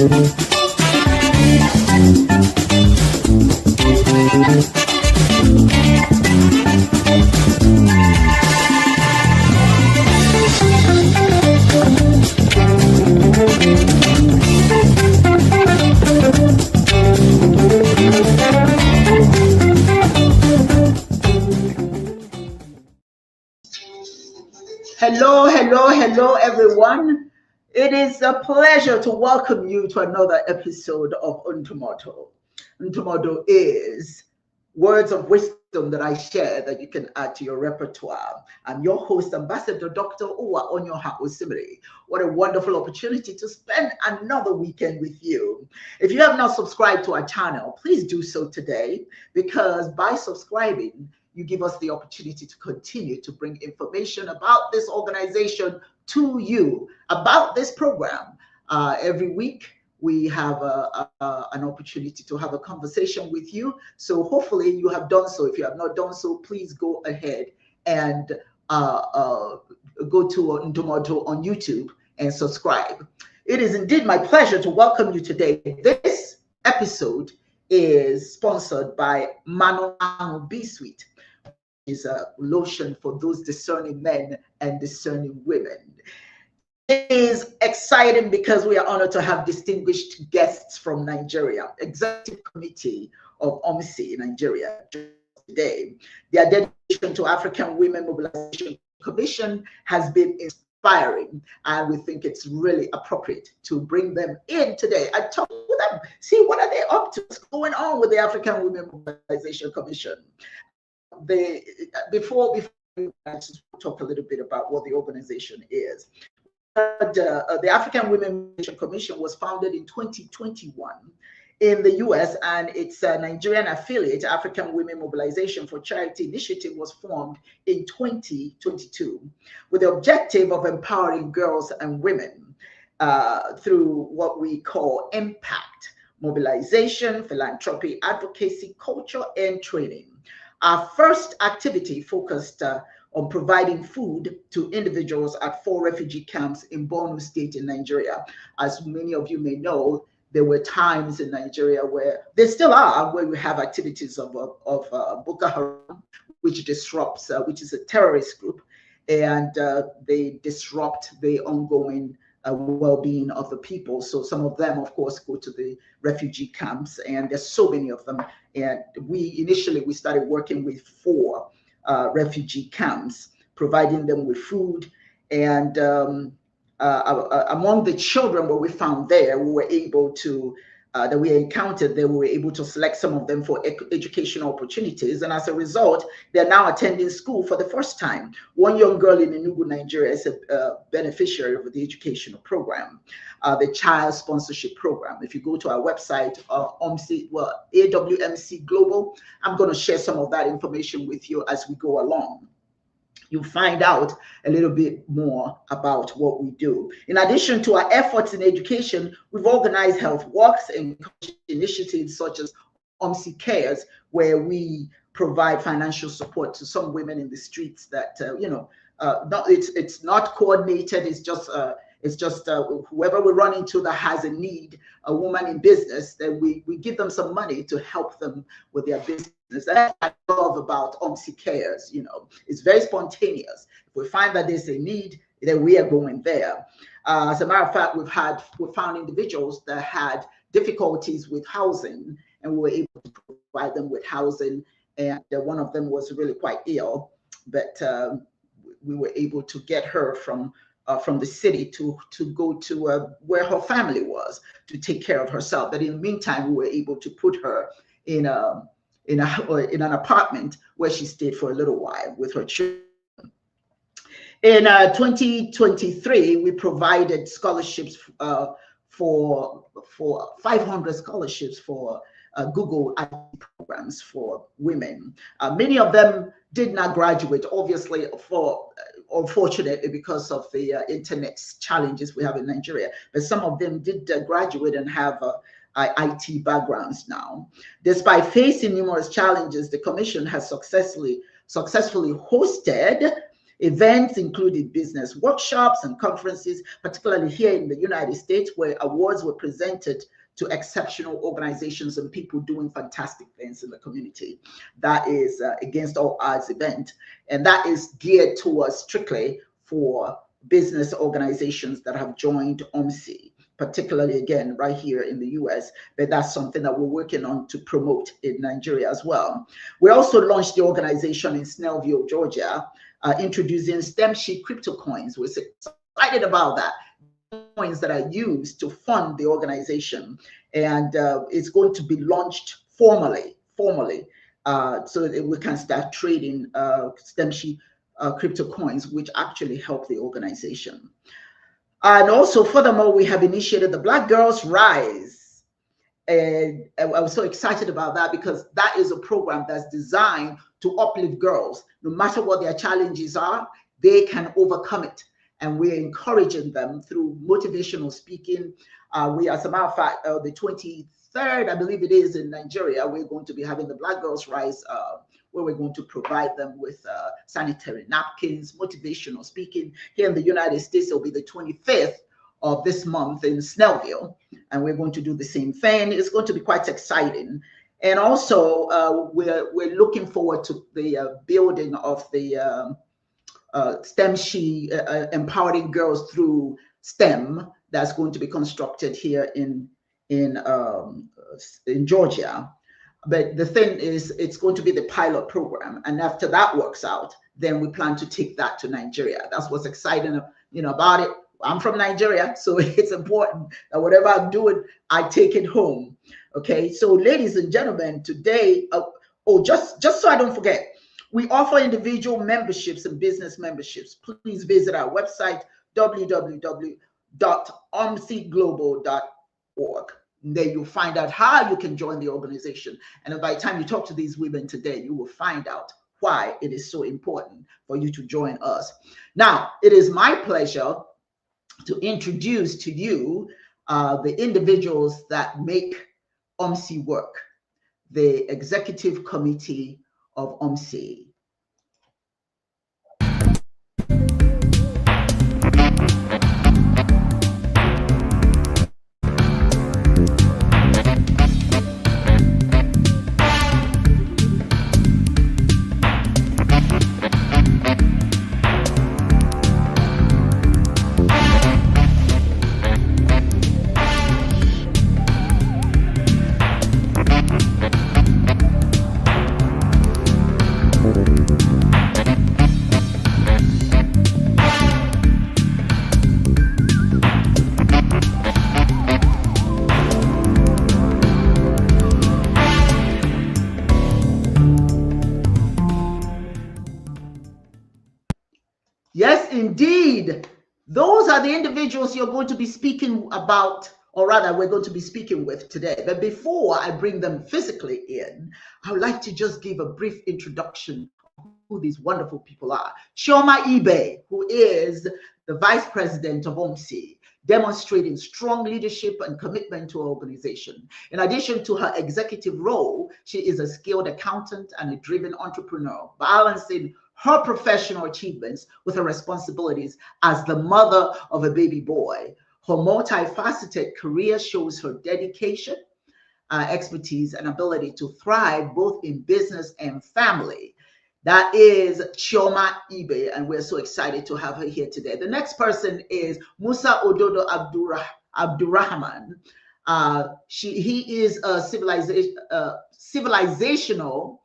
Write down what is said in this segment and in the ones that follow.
Hello, everyone. It is a pleasure to welcome you to another episode of Untomoto. Untomoto is words of wisdom that I share that you can add to your repertoire. I'm your host, Ambassador Dr. Uwa Onyoha Osimiri. What a wonderful opportunity to spend another weekend with you. If you have not subscribed to our channel, please do so today, because by subscribing, you give us the opportunity to continue to bring information about this organization to you, about this program. Every week, we have an opportunity to have a conversation with you. So hopefully you have done so. If you have not done so, please go ahead and go to Ntomoto on YouTube and subscribe. It is indeed my pleasure to welcome you today. This episode is sponsored by Mano B-Suite. Is a lotion for those discerning men and discerning women. It is exciting because we are honored to have distinguished guests from Nigeria, Executive Committee of AWMC Nigeria today. Their dedication to African Women Mobilization Commission has been inspiring, and we think it's really appropriate to bring them in today and talk with them, see what are they up to, what's going on with the African Women Mobilization Commission. Before I just talk a little bit about what the organization is. The African Women Mobilization Commission was founded in 2021 in the US, and its Nigerian affiliate, African Women Mobilization for Charity Initiative, was formed in 2022 with the objective of empowering girls and women through what we call impact, mobilization, philanthropy, advocacy, culture, and training. Our first activity focused on providing food to individuals at 4 refugee camps in Borno State in Nigeria. As many of you may know, there were times in Nigeria where there still are, where we have activities of Boko Haram, which disrupts, which is a terrorist group, and they disrupt the ongoing well-being of the people. So some of them, of course, go to the refugee camps, and there's so many of them. And we started working with 4 refugee camps, providing them with food. And among the children what we found there, we were able to that we encountered there, we were able to select some of them for educational opportunities. And as a result, they're now attending school for the first time. One young girl in Enugu, Nigeria is a beneficiary of the educational program, the child sponsorship program. If you go to our website, AWMC Global, I'm going to share some of that information with you as we go along. You find out a little bit more about what we do. In addition to our efforts in education, we've organized health walks and initiatives such as AWMC Cares, where we provide financial support to some women in the streets that, it's not coordinated. It's just whoever we run into that has a need, a woman in business, then we give them some money to help them with their business. That's what I love about AWMC Cares. It's very spontaneous. If we find that there's a need, then we are going there. As a matter of fact, we found individuals that had difficulties with housing, and we were able to provide them with housing. And one of them was really quite ill, but we were able to get her from the city to go to where her family was to take care of herself. But in the meantime, we were able to put her in an apartment where she stayed for a little while with her children. In 2023, we provided scholarships for 500 scholarships for Google IT programs for women. Many of them did not graduate, obviously, unfortunately, because of the internet challenges we have in Nigeria. But some of them did graduate and have IT backgrounds now. Despite facing numerous challenges, the Commission has successfully hosted Events included business workshops and conferences, particularly here in the United States, where awards were presented to exceptional organizations and people doing fantastic things in the community. That is against all odds event, and that is geared towards strictly for business organizations that have joined OMC, particularly again right here in the US, but that's something that we're working on to promote in Nigeria as well. We also launched the organization in Snellville, Georgia, introducing STEM sheet crypto coins. We're excited about that. Coins that are used to fund the organization, and it's going to be launched formally, so that we can start trading STEM sheet crypto coins, which actually help the organization. And also, furthermore, we have initiated the Black Girls Rise. And I was so excited about that because that is a program that's designed to uplift girls. No matter what their challenges are, they can overcome it. And we're encouraging them through motivational speaking. We, as a matter of fact, the 23rd, I believe it is, in Nigeria, we're going to be having the Black Girls Rise, where we're going to provide them with sanitary napkins, motivational speaking. Here in the United States, it'll be the 25th of this month in Snellville, and we're going to do the same thing. It's going to be quite exciting. And also, we're looking forward to the building of the STEM sheet, empowering girls through STEM, that's going to be constructed here in Georgia. But the thing is, it's going to be the pilot program, and after that works out, then we plan to take that to Nigeria. That's what's exciting, about it. I'm from Nigeria, so it's important that whatever I'm doing, I take it home. Okay, so ladies and gentlemen, today, just so I don't forget, we offer individual memberships and business memberships. Please visit our website, www.omcglobal.org. There you'll find out how you can join the organization. And by the time you talk to these women today, you will find out why it is so important for you to join us. Now, it is my pleasure to introduce to you the individuals that make OMC work, the Executive Committee of OMC. Yes, indeed. Those are the individuals you're going to be speaking about, or rather, we're going to be speaking with today. But before I bring them physically in, I would like to just give a brief introduction of who these wonderful people are. Chioma Ibe, who is the Vice President of OMC, demonstrating strong leadership and commitment to our organization. In addition to her executive role, she is a skilled accountant and a driven entrepreneur, balancing her professional achievements with her responsibilities as the mother of a baby boy. Her multifaceted career shows her dedication, expertise, and ability to thrive both in business and family. That is Chioma Ibe, and we're so excited to have her here today. The next person is Musa Ododo Abdurrahman. He is a civilizational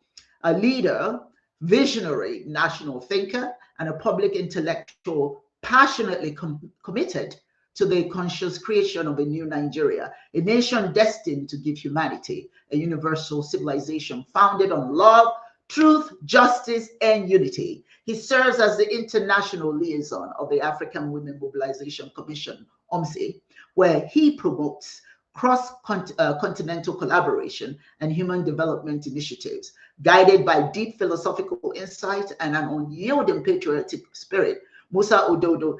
leader, visionary national thinker, and a public intellectual passionately committed to the conscious creation of a new Nigeria, a nation destined to give humanity a universal civilization founded on love, truth, justice, and unity. He serves as the international liaison of the African Women Mobilization Commission, OMC, where he promotes cross-continental collaboration and human development initiatives. Guided by deep philosophical insight and an unyielding patriotic spirit, Musa Ododo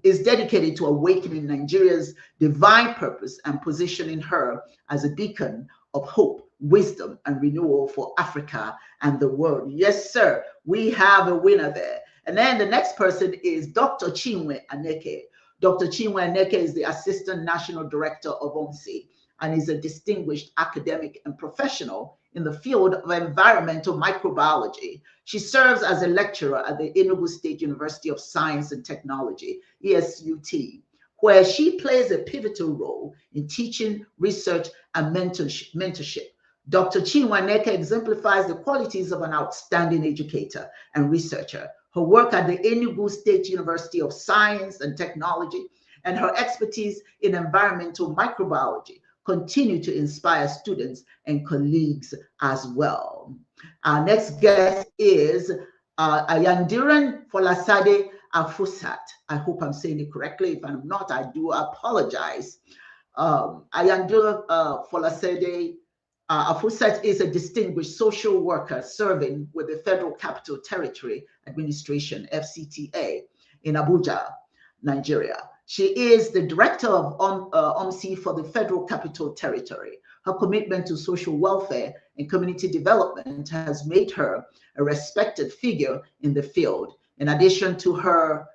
is dedicated to awakening Nigeria's divine purpose and positioning her as a beacon of hope wisdom and renewal for Africa and the world. Yes, sir. We have a winner there. And then the next person is Dr. Chinwe Aneke. Dr. Chinwe Aneke is the Assistant National Director of AWMC and is a distinguished academic and professional in the field of environmental microbiology. She serves as a lecturer at the Enugu State University of Science and Technology, ESUT, where she plays a pivotal role in teaching, research, and mentorship. Dr. Chinwe Aneke exemplifies the qualities of an outstanding educator and researcher. Her work at the Enugu State University of Science and Technology and her expertise in environmental microbiology continue to inspire students and colleagues as well. Our next guest is Ayandiran Folasade Afusat. I hope I'm saying it correctly. If I'm not, I do apologize. Ayandiran Folasade Afusat is a distinguished social worker serving with the Federal Capital Territory Administration, FCTA, in Abuja, Nigeria. She is the director of AWMC for the Federal Capital Territory. Her commitment to social welfare and community development has made her a respected figure in the field. In addition to her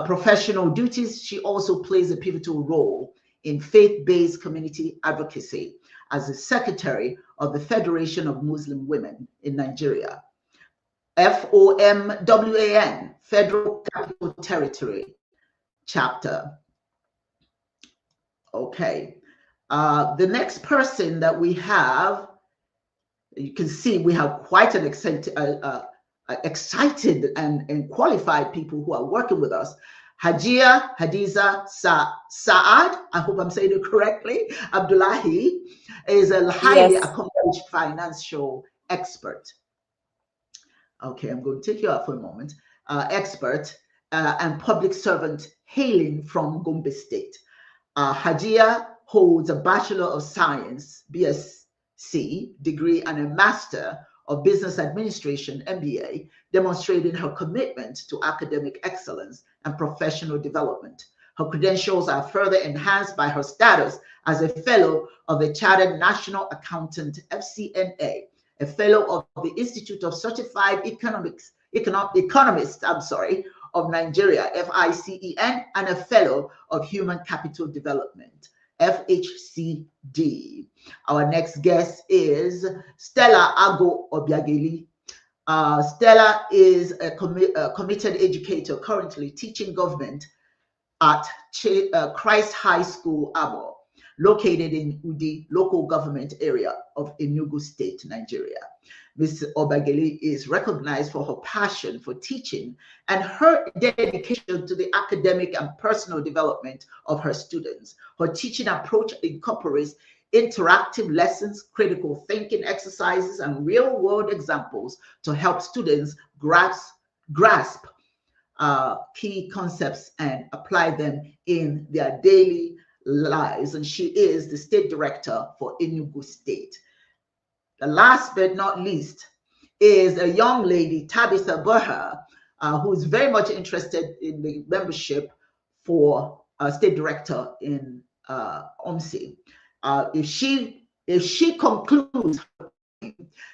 professional duties, she also plays a pivotal role in faith-based community advocacy as the secretary of the Federation of Muslim Women in Nigeria, FOMWAN, Federal Capital Territory chapter. Okay. The next person that we have, you can see we have quite an excited and qualified people who are working with us. Hajia Hadiza Saad, I hope I'm saying it correctly, Abdullahi, is a highly accomplished financial expert. Okay, I'm going to take you out for a moment. Expert and public servant hailing from Gombe State. Hajia holds a Bachelor of Science, BSc degree, and a Master of Business Administration, MBA, demonstrating her commitment to academic excellence and professional development. Her credentials are further enhanced by her status as a Fellow of the Chartered National Accountant, FCNA, a Fellow of the Institute of Certified Economists of Nigeria, FICEN, and a Fellow of Human Capital Development, FHCD. Our next guest is Stella Ago Obiageli. Stella is a committed educator currently teaching government at Christ High School, Abo, located in Udi local government area of Enugu State, Nigeria. Ms. Obageli is recognized for her passion for teaching and her dedication to the academic and personal development of her students. Her teaching approach incorporates interactive lessons, critical thinking exercises, and real-world examples to help students grasp key concepts and apply them in their daily lives. And she is the state director for Enugu State. The last but not least is a young lady, Tabitha Burha, who is very much interested in the membership for state director in AWMC. If she concludes,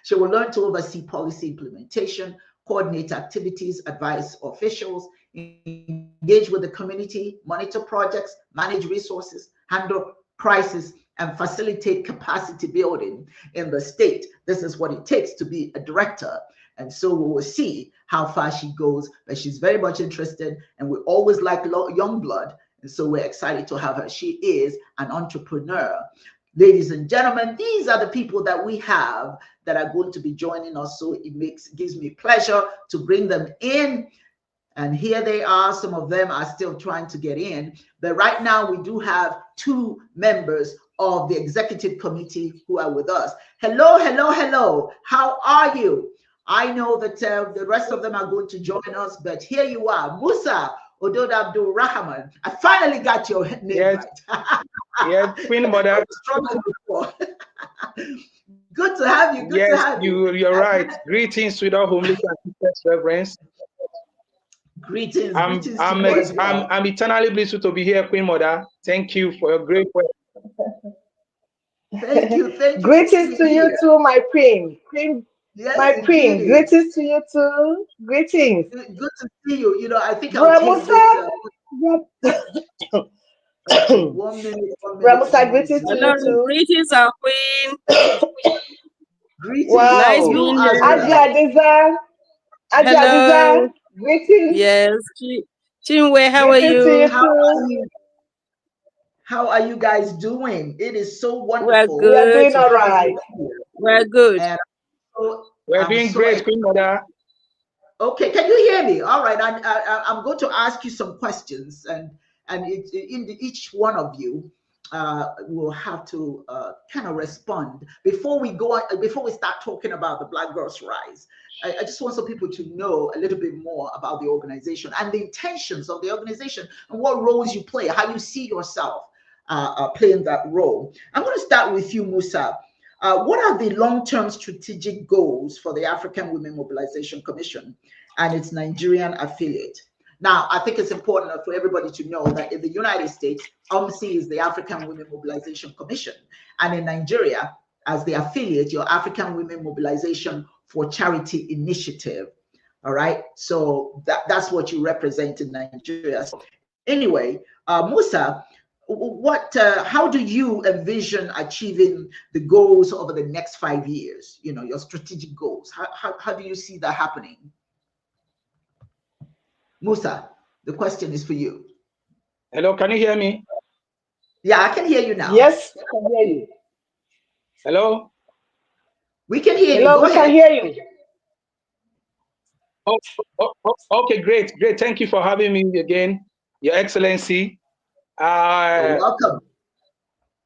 she will learn to oversee policy implementation, coordinate activities, advise officials, engage with the community, monitor projects, manage resources, handle crisis, and facilitate capacity building in the state. This is what it takes to be a director. And so we will see how far she goes, but she's very much interested, and we always like young blood. And so we're excited to have her. She is an entrepreneur. Ladies and gentlemen, these are the people that we have that are going to be joining us. So it gives me pleasure to bring them in. And here they are. Some of them are still trying to get in. But right now we do have two members of the executive committee who are with us. Hello, hello, hello. How are you? I know that the rest of them are going to join us, but here you are, Musa Odod Abdul Rahman. I finally got your name right. Yes, Queen Mother. I was struggling before. Good to have you. Good to have you. You're right. Greetings to the homely reverence. Greetings. I'm eternally blessed to be here, Queen Mother. Thank you for your great work. Thank you. Thank you. Greetings to you too, my queen. Yes, my queen. indeed. Greetings to you too. Greetings. Good to see you. You know, I think I'll take Ramusa. this. Okay, 1 minute, 1 minute, Ramusa, 1 minute. greetings to Hello, you too. greetings, our queen. Greetings. Nice Wow. being You as here. well. Aja Hello. Adiza, greetings. Yes. Chinwe, how are Greetings to you you? too. How are you guys doing? It is so We're wonderful We are good. doing to all have right. you here. We're good. And We're I'm doing so great, Queen Mother. okay. Can you hear me? All right. I'm going to ask you some questions, and each one of you will have to kind of respond before we go on, before we start talking about the Black Girls Rise. I just want some people to know a little bit more about the organization and the intentions of the organization and what roles you play, how you see yourself playing that role. I'm going to start with you, Musa. What are the long-term strategic goals for the African Women Mobilization Commission and its Nigerian affiliate? Now, I think it's important for everybody to know that in the United States, AWMC is the African Women Mobilization Commission, and in Nigeria, as the affiliate, your African Women Mobilization for Charity Initiative. All right, so that's what you represent in Nigeria. Anyway, Musa, how do you envision achieving the goals over the next 5 years? You know, your strategic goals. How do you see that happening? Musa, the question is for you. Hello, can you hear me? Yeah, I can hear you now. Yes, we can hear you. Hello? We can hear you. Hello, Go we ahead. can hear you. Okay, great. Thank you for having me again, Your Excellency. You're welcome.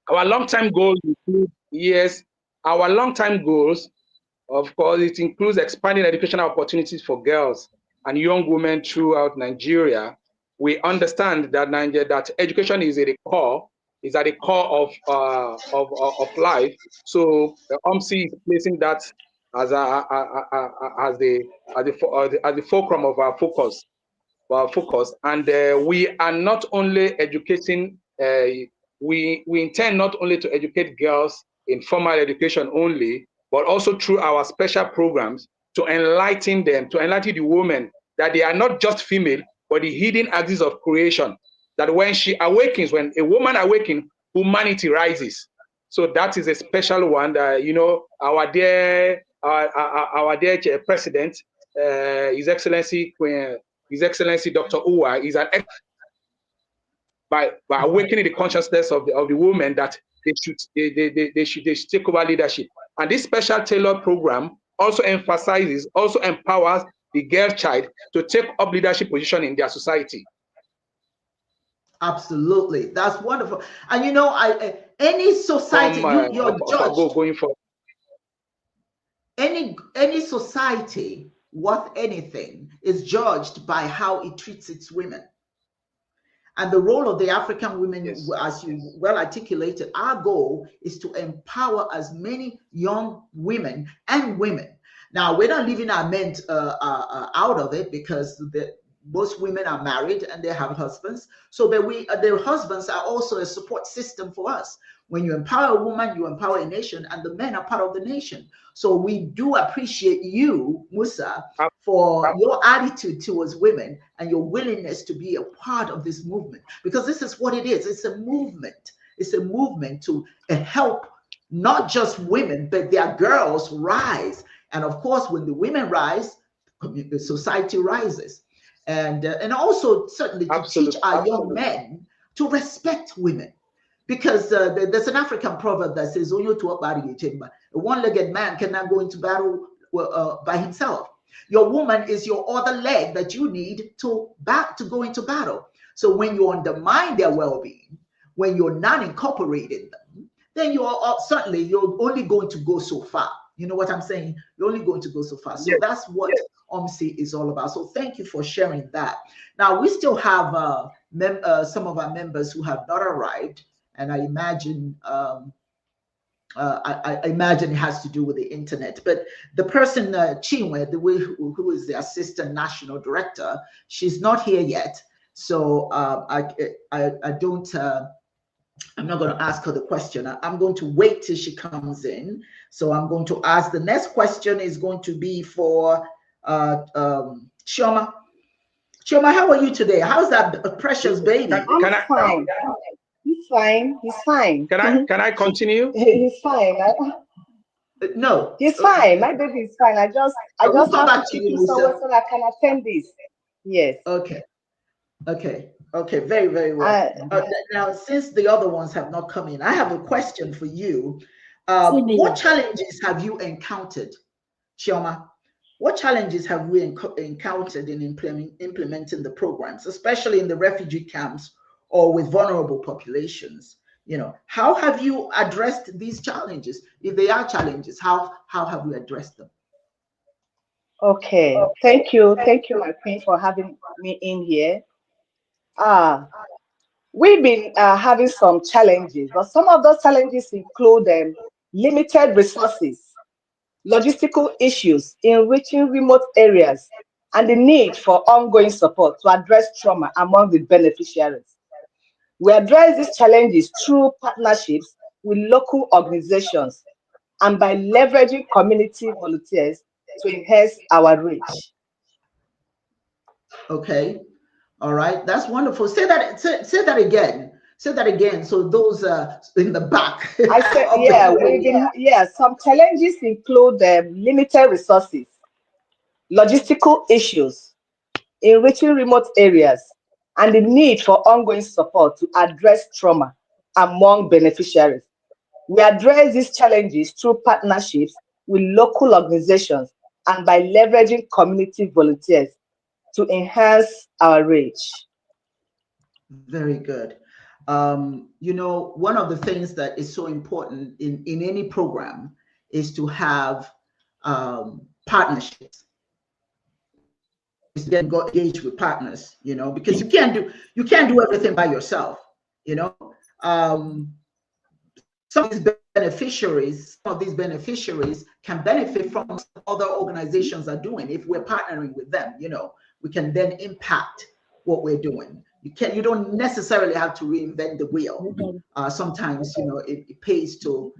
Our long-term goals include, yes, our long-term goals, of course, it includes expanding educational opportunities for girls and young women throughout Nigeria. We understand that that education is at the core of life. So the AWMC is placing that as the fulcrum of our focus. And we are not only educating. We intend not only to educate girls in formal education only, but also through our special programs to enlighten them, to enlighten the women that they are not just female, but the hidden axis of creation. That when she awakens, when a woman awakens, humanity rises. So that is a special one. You know, our dear President, His Excellency Dr. Uwa, is an by awakening the consciousness of the women that they should take over leadership. And this special tailored program also empowers the girl child to take up leadership position in their society. Absolutely, that's wonderful. And you know, any society, you're judged. Going for any society worth anything is judged by how it treats its women. And the role of the African women, yes, as you well articulated, our goal is to empower as many young women and women. Now, we're not leaving our men out of it, because most women are married and they have husbands. So that their husbands are also a support system for us. When you empower a woman, you empower a nation, and the men are part of the nation. So we do appreciate you, Musa, for your attitude towards women and your willingness to be a part of this movement, because this is what it is. It's a movement. It's a movement to help not just women, but their girls rise. And of course, when the women rise, the society rises. And also certainly to teach our young men to respect women. Because there's an African proverb that says, a one-legged man cannot go into battle by himself. Your woman is your other leg that you need to go into battle. So when you undermine their well-being, when you're not incorporating them, then you're only going to go so far. You know what I'm saying? You're only going to go so far. So that's what AWMC is all about. So thank you for sharing that. Now, we still have some of our members who have not arrived. And I imagine I imagine it has to do with the internet. But the person, Chinwe, who is the assistant national director, she's not here yet. So I don't I'm not going to ask her the question. I'm going to wait till she comes in. So I'm going to ask the next question is going to be for Chioma. Chioma, how are you today? How's that precious baby? I'm fine. He's fine. He's fine. Can I continue? He's fine. No. He's fine. My baby is fine. I just we'll come have back to to keep you, him somewhere Musa. so that I can attend this. Yes. Okay. Very, very well. Now, since the other ones have not come in, I have a question for you. What challenges have you encountered, Chioma? What challenges have we encountered in implementing the programs, especially in the refugee camps or with vulnerable populations? You know, how have you addressed these challenges? If they are challenges, how have we addressed them? Okay. Thank you, my queen, for having me in here. We've been having some challenges, but some of those challenges include limited resources, logistical issues in reaching remote areas, and the need for ongoing support to address trauma among the beneficiaries. We address these challenges through partnerships with local organizations and by leveraging community volunteers to enhance our reach. Okay. All right. That's wonderful. Say that again. Say that again. So those in the back. I said, some challenges include limited resources, logistical issues in reaching remote areas, and the need for ongoing support to address trauma among beneficiaries. We address these challenges through partnerships with local organizations and by leveraging community volunteers to enhance our reach. Very good. You know, one of the things that is so important in any program is to have partnerships. Is to engage with partners, you know, because you can't do everything by yourself, you know. Some of these beneficiaries can benefit from what other organizations are doing. If we're partnering with them, you know, we can then impact what we're doing. You don't necessarily have to reinvent the wheel. Sometimes, you know, it pays to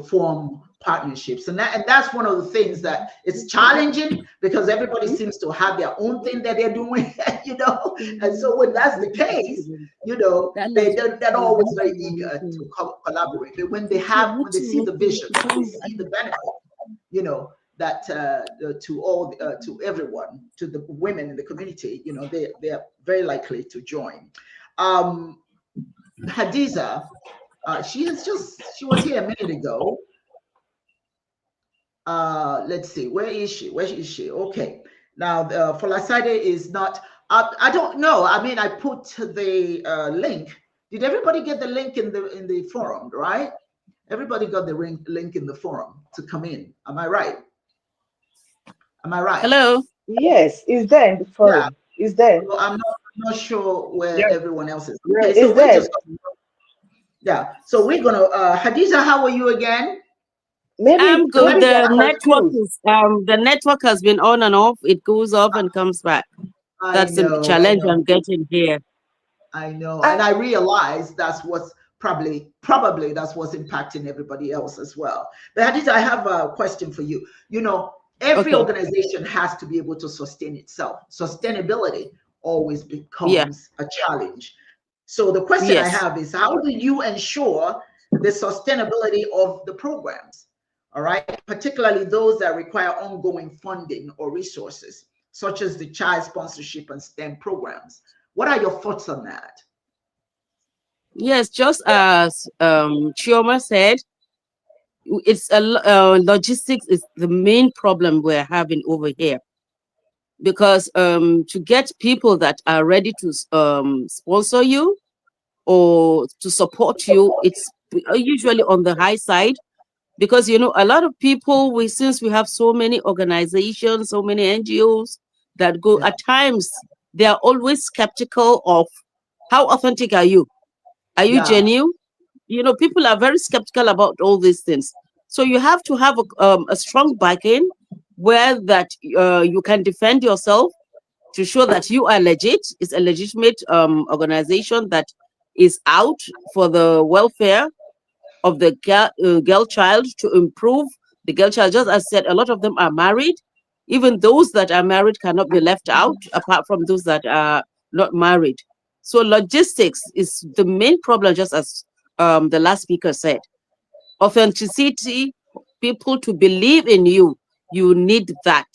form partnerships, and that's one of the things that it's challenging because everybody seems to have their own thing that they're doing, you know. And so when that's the case, you know, they're always very eager to collaborate. But when they see the vision, when they see the benefit, you know, that to everyone, to the women in the community, you know, they are very likely to join. Hadiza, she was here a minute ago. Let's see, where is she? Okay, now Folasade is not. I don't know. I mean, I put the link. Did everybody get the link in the forum? Right? Everybody got the link in the forum to come in. Am I right? Am I right? Hello. Yes, it's there in the forum. Yeah. It's there. So I'm not sure where everyone else is. Okay, so we're just So we're gonna Hadiza, how are you again? I'm good. The network has been on and off. It goes off and comes back. That's the challenge I'm getting here. I know, and I realize that's what's probably that's what's impacting everybody else as well. But Hadiza, I have a question for you. You know, every organization has to be able to sustain itself. Sustainability always becomes a challenge. So the question I have is, how do you ensure the sustainability of the programs? All right, particularly those that require ongoing funding or resources, such as the child sponsorship and STEM programs. What are your thoughts on that? Yes, just as Chioma said, it's logistics is the main problem we're having over here, because to get people that are ready to sponsor you or to support you, it's usually on the high side, because you know, a lot of people, since we have so many organizations, so many NGOs that go, at times they are always skeptical of how authentic are you. Are you genuine? You know, people are very skeptical about all these things. So you have to have a strong backing where that you can defend yourself to show that you are legit. It's a legitimate organization that is out for the welfare of the girl child, to improve the girl child. Just as I said, a lot of them are married. Even those that are married cannot be left out, apart from those that are not married. So logistics is the main problem, just as the last speaker said. Authenticity, people to believe in you, you need that,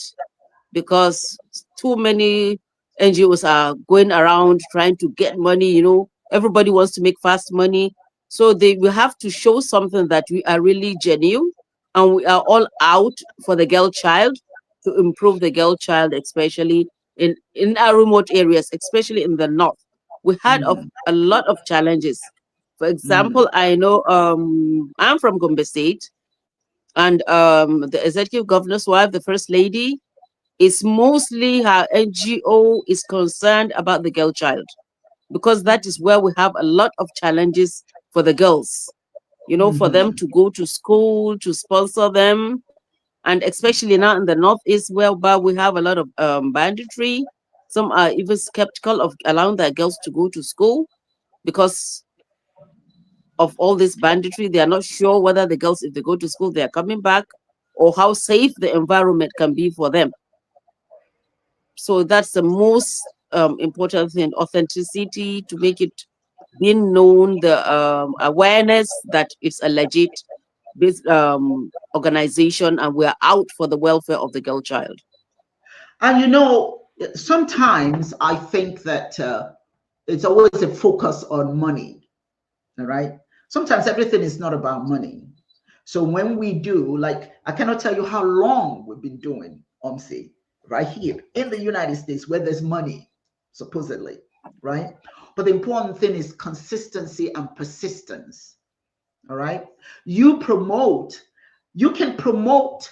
because too many NGOs are going around trying to get money, everybody wants to make fast money. So they will have to show something that we are really genuine and we are all out for the girl child, to improve the girl child, especially in our remote areas, especially in the north. We had a lot of challenges. For example, I know I'm from Gombe State, and the executive governor's wife, the first lady, is mostly her NGO is concerned about the girl child, because that is where we have a lot of challenges for the girls, for them to go to school, to sponsor them. And especially now in the Northeast, whereby we have a lot of banditry. Some are even skeptical of allowing their girls to go to school because of all this banditry. They are not sure whether the girls, if they go to school, they are coming back, or how safe the environment can be for them. So that's the most important thing: authenticity, to make it being known, the awareness that it's a legit organization and we're out for the welfare of the girl child. And sometimes I think that it's always a focus on money, all right? Sometimes everything is not about money. So when we do, like, I cannot tell you how long we've been doing OMC right here in the United States, where there's money, supposedly, right? But the important thing is consistency and persistence, all right? You can promote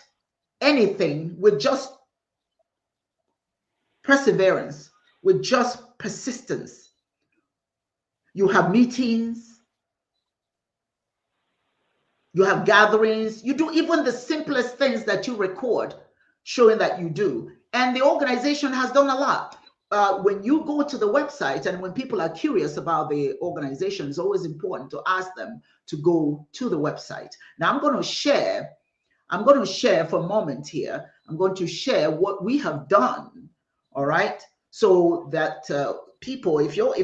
anything with just perseverance, with just persistence. You have meetings, you have gatherings, you do even the simplest things that you record, showing that you do. And the organization has done a lot. When you go to the website and when people are curious about the organization, it's always important to ask them to go to the website. Now I'm going to share for a moment here. I'm going to share what we have done. All right. So that people, if you're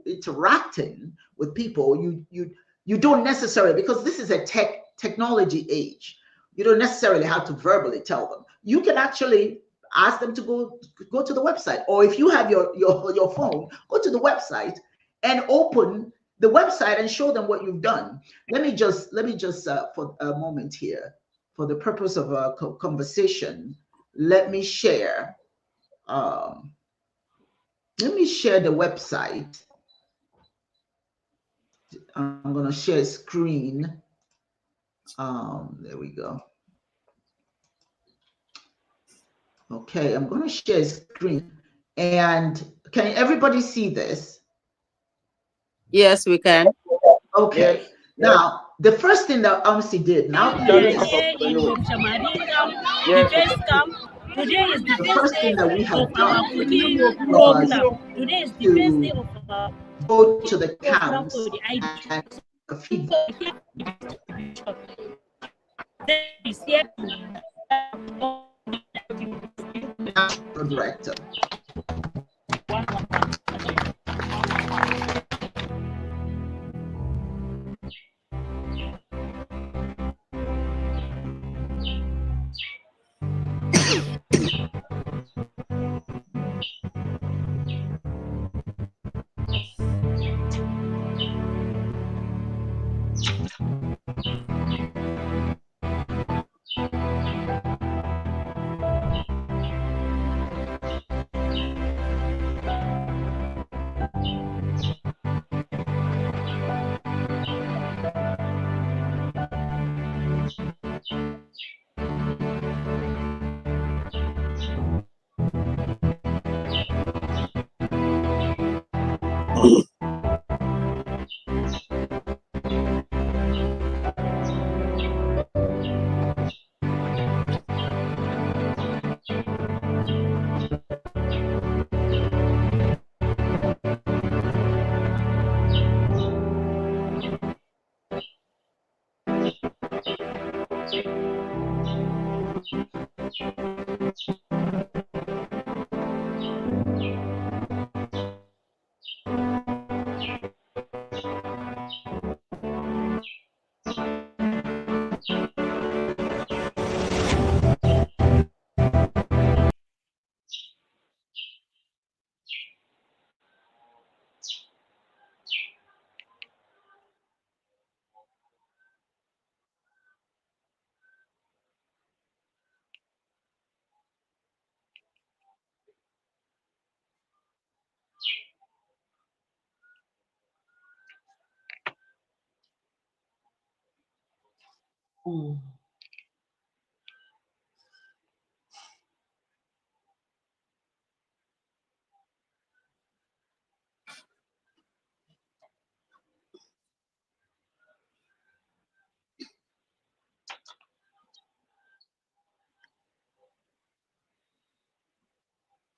interacting with people, you don't necessarily, because this is a technology age, you don't necessarily have to verbally tell them. You can actually ask them to go to the website, or if you have your phone, go to the website and open the website and show them what you've done. Let me just for a moment here, for the purpose of a conversation, let me share the website. I'm going to share screen. There we go. Okay, I'm going to share screen. And can everybody see this? Yes, we can. Okay. Yes. Now, the first thing that OMC did, now Today is the first day that we have of done our cooking program. Today is the first day of our go to the camps and feedback. National Director.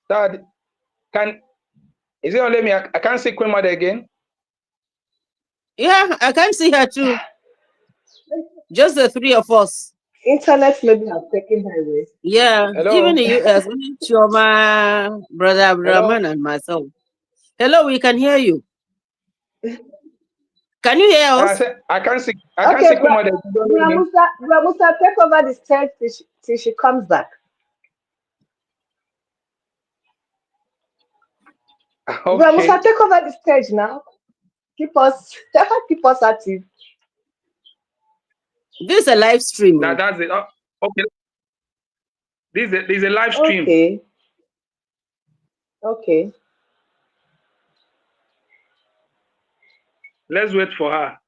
Dad, is it only me? I can't see Queen Mother again. Yeah, I can see her too. Just the three of us. Internet maybe have taken her away. Yeah, Hello? even the US, only Chioma, Brother Abdurrahman, and myself. Hello, we can hear you. Can you hear us? I can't see. I can't Okay, see Queen Mother. Musa, take over the stage till she comes back. Okay. Musa, take over the stage now. Keep us active. This is a live stream. Now that's it. Okay. This is a live stream. Okay. Okay. Let's wait for her.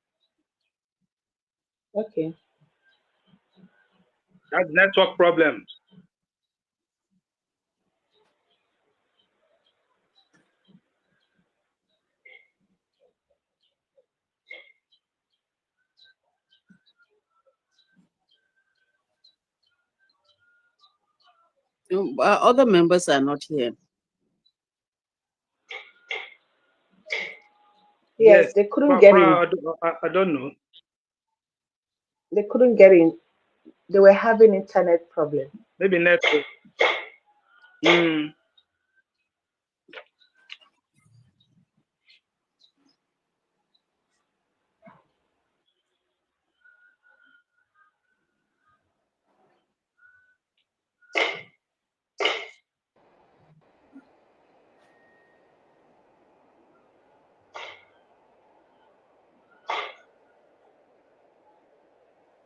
Okay. That's network problem. Other members are not here. Yes, they couldn't get in. I don't know. They couldn't get in. They were having internet problem. Maybe network.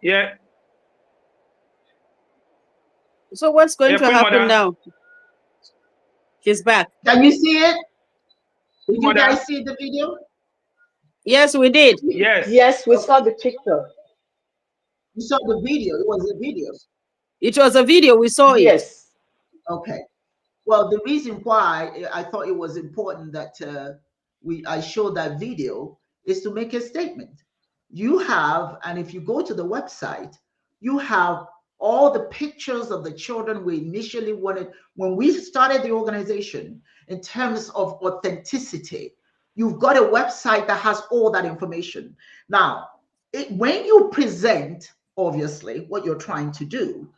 Yeah. So what's going to happen now? She's back. Can you see it? Did you guys see the video? Yes, we did. Yes. Yes, we saw the picture. You saw the video. It was a video. It was a video. We saw it. Yes. Okay. Well, the reason why I thought it was important that I showed that video is to make a statement. You have, and if you go to the website, you have all the pictures of the children we initially wanted when we started the organization in terms of authenticity. You've got a website that has all that information. Now, when you present, obviously, what you're trying to do,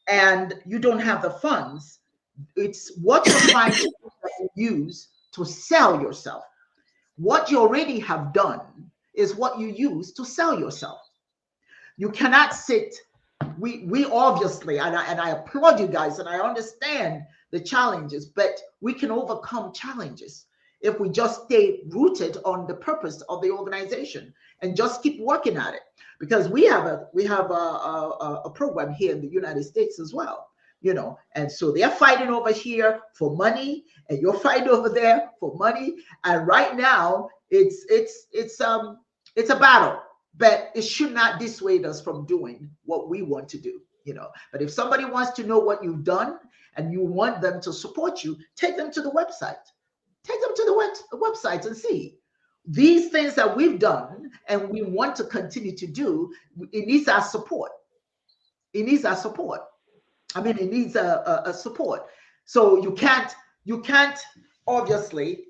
and you don't have the funds, it's what you're trying to use to sell yourself. What you already have done is what you use to sell yourself. You cannot sit. We obviously, and I applaud you guys, and I understand the challenges, but we can overcome challenges if we just stay rooted on the purpose of the organization and just keep working at it. Because we have a program here in the United States as well, and so they're fighting over here for money, and you're fighting over there for money, and right now it's a battle. But it should not dissuade us from doing what we want to do, But if somebody wants to know what you've done and you want them to support you, take them to the website. Take them to the website and see. These things that we've done and we want to continue to do, it needs our support. It needs our support. I mean, it needs a support. So you can't obviously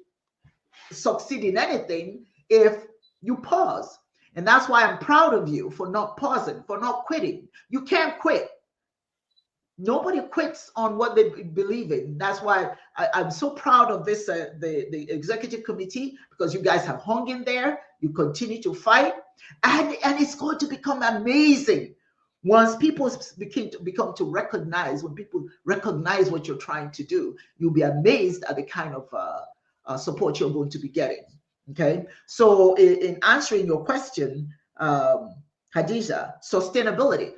succeed in anything if you pause. And that's why I'm proud of you for not pausing, for not quitting. You can't quit. Nobody quits on what they believe in. That's why I'm so proud of this, the executive committee, because you guys have hung in there. You continue to fight, and it's going to become amazing once people become to recognize. When people recognize what you're trying to do, you'll be amazed at the kind of support you're going to be getting. Okay, so in answering your question, Hadiza, sustainability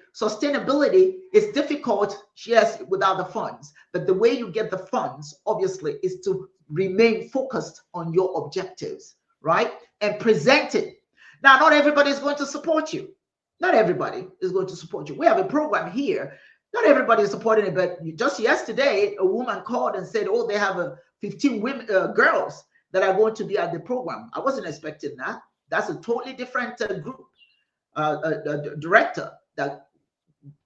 is difficult, yes, without the funds, but the way you get the funds, obviously, is to remain focused on your objectives, right? And present it. Now, not everybody is going to support you. Not everybody is going to support you. We have a program here. Not everybody is supporting it, but just yesterday, a woman called and said, oh, they have 15 women, girls that are going to be at the program. I wasn't expecting that. That's a totally different group. A director that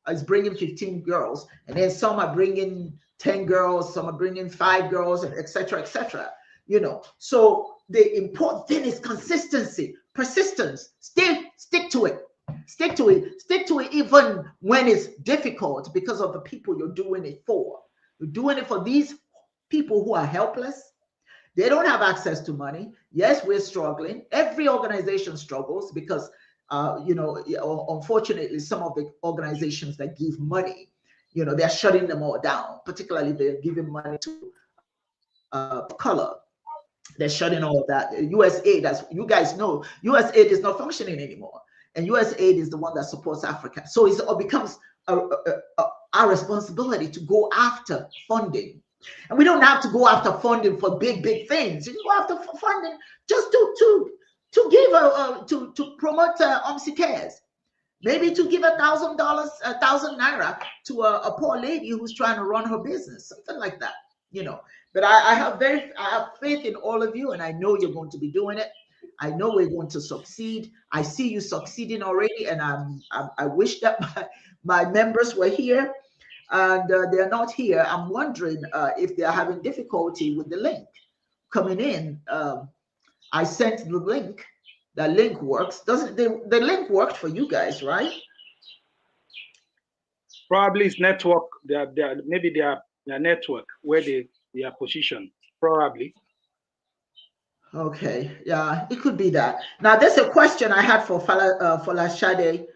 is bringing 15 girls, and then some are bringing 10 girls, some are bringing 5 girls, etc., etc. You know, so the important thing is consistency, persistence. Stick to it. Stick to it even when it's difficult, because of the people you're doing it for. You're doing it for these people who are helpless. They don't have access to money. Yes, we're struggling. Every organization struggles because you know, unfortunately, some of the organizations that give money, you know, they're shutting them all down. Particularly, they're giving money to color. They're shutting all of that. USAID, as you guys know, USAID is not functioning anymore, and USAID is the one that supports Africa. So it becomes our responsibility to go after funding, and we don't have to go after funding for big things. You go after funding just to give to promote OMSI cares, maybe to give $1,000, 1,000 naira to a poor lady who's trying to run her business, something like that, you know. But I have faith in all of you, and I know you're going to be doing it. I know we're going to succeed. I see you succeeding already, and I wish that my members were here, and they're not here. I'm wondering if they're having difficulty with the link coming in. I sent the link. The link works. Doesn't the link worked for you guys, right? Probably it's network. Maybe their network where they are positioned. Probably. Okay, yeah, it could be that. Now, there's a question I had for Falashade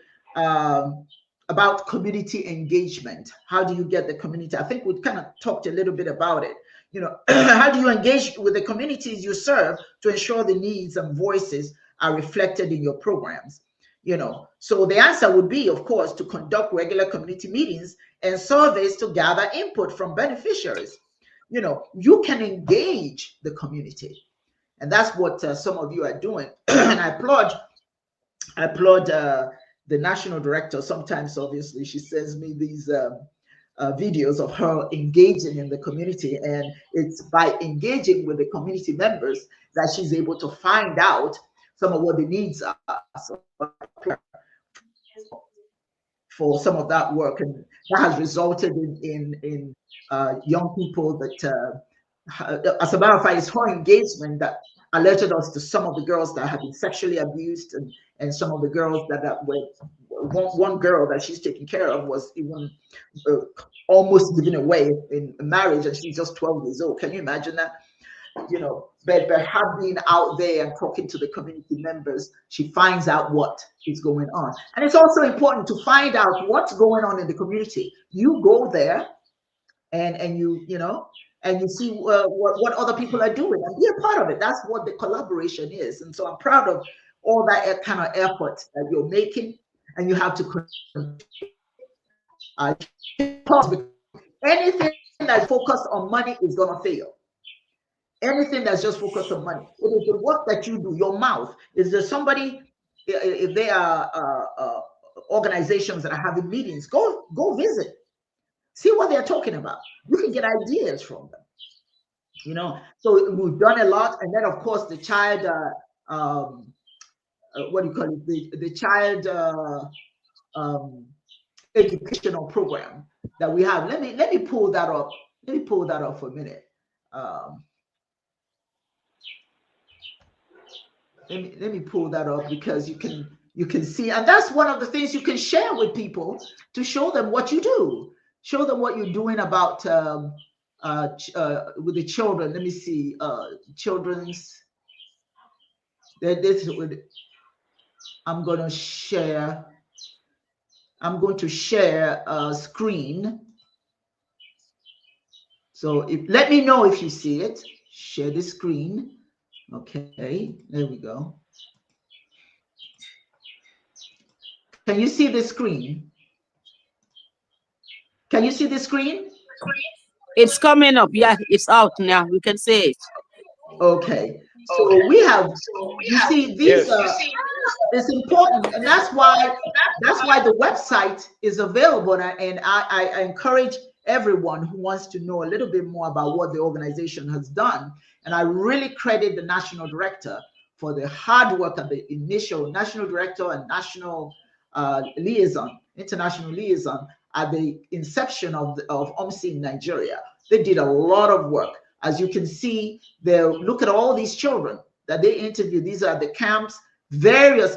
about community engagement. How do you get the community? I think we kind of talked a little bit about it. You know, how do you engage with the communities you serve to ensure the needs and voices are reflected in your programs? You know, so the answer would be, of course, to conduct regular community meetings and surveys to gather input from beneficiaries. You know, you can engage the community. And that's what some of you are doing. And I applaud the national director. Sometimes, obviously, she sends me these videos of her engaging in the community. And it's by engaging with the community members that she's able to find out some of what the needs are for some of that work. And that has resulted in young people that, as a matter of fact, it's her engagement that alerted us to some of the girls that have been sexually abused, and some of the girls that were, one girl that she's taking care of was even almost given away in marriage, and she's just 12 years old. Can you imagine that? You know, but her being out there and talking to the community members, she finds out what is going on. And it's also important to find out what's going on in the community. You go there and you know, and you see what other people are doing and be a part of it. That's what the collaboration is. And so I'm proud of all that kind of effort that you're making, and you have to anything that's focused on money is going to fail. Anything that's just focused on money. It is the work that you do, your mouth. Is there somebody, if there are organizations that are having meetings, go visit. See what they're talking about. You can get ideas from them. You know, so we've done a lot. And then, of course, the child, what do you call it? The child educational program that we have. Let me pull that up. Let me pull that up for a minute. Let me pull that up, because you can You can see, and that's one of the things you can share with people to show them what you do. Show them what you're doing about with the children. Let me see, children's. This would. I'm going to share a screen. So let me know if you see it. Share the screen. Okay, there we go. Can you see the screen? Can you see the screen? It's coming up. Yeah, it's out now. We can see it. Okay. So we have, you see, these are, it's important, and that's why the website is available. And I encourage everyone who wants to know a little bit more about what the organization has done. And I really credit the national director for the hard work of the initial national director and national liaison, international liaison at the inception of AWMC in Nigeria. They did a lot of work. As you can see, look at all these children that they interviewed. These are the camps, various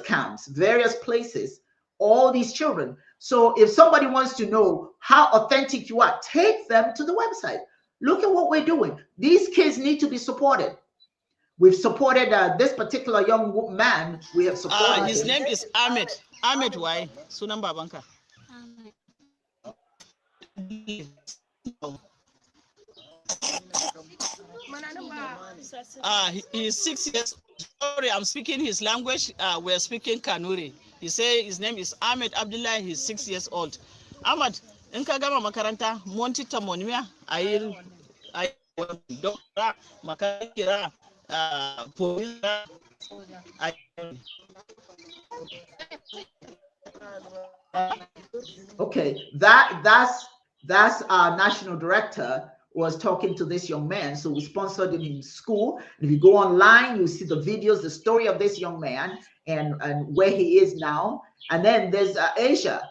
places, all these children. So if somebody wants to know how authentic you are, take them to the website. Look at what we're doing. These kids need to be supported. We've supported this particular young man. We have supported his name is Ahmed. Ahmed why? Sunan babanka. He's 6 years. Sorry, I'm speaking his language. We're speaking Kanuri. He say his name is Ahmed Abdullah. He's 6 years old. Ahmed, in ka gama makaranta, monti tamonimia, ayir doktora, makakira, police. Okay, that's our national director was talking to this young man. So we sponsored him in school. If you go online, you see the videos, the story of this young man and where he is now. And then there's Aisha,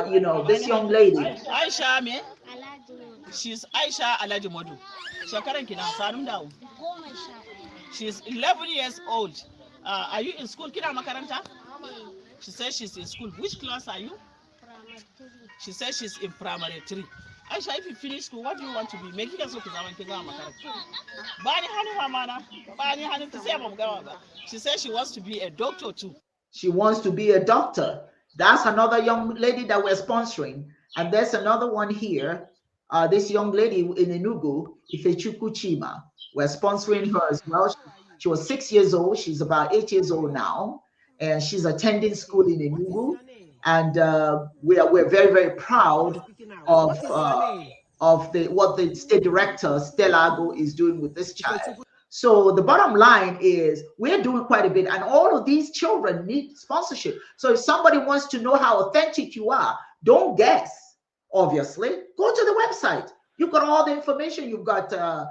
you know, this young lady. Aisha, me? She's Aisha Aladimodu. She's 11 years old. Are you in school? Kina makaranta? She says she's in school. Which class are you? She says she's in primary 3. Aisha, if you finish school, what do you want to be? Making us look at She says she wants to be a doctor too. She wants to be a doctor. That's another young lady that we're sponsoring. And there's another one here. This young lady in Enugu, Ifechukwu Chima. We're sponsoring her as well. She was 6 years old. She's about 8 years old now. And she's attending school in Enugu. And we're very, very proud of what the state director, Stellago, is doing with this child. So the bottom line is we're doing quite a bit, and all of these children need sponsorship. So if somebody wants to know how authentic you are, don't guess, obviously. Go to the website. You've got all the information. You've got the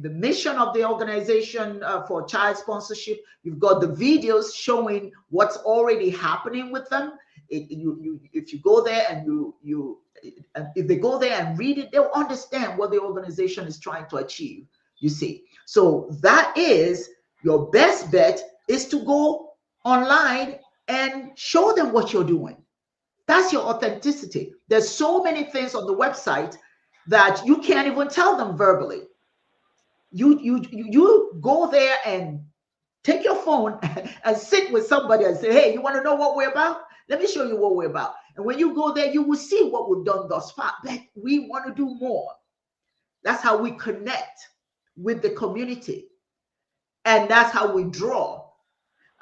mission of the organization for child sponsorship. You've got the videos showing what's already happening with them. If you go there and if they go there and read it, they'll understand what the organization is trying to achieve, you see. So that is your best bet, is to go online and show them what you're doing. That's your authenticity. There's so many things on the website that you can't even tell them verbally. You go there and take your phone and sit with somebody and say, hey, you want to know what we're about? Let me show you what we're about. And when you go there, you will see what we've done thus far, but we want to do more. That's how we connect with the community. And that's how we draw.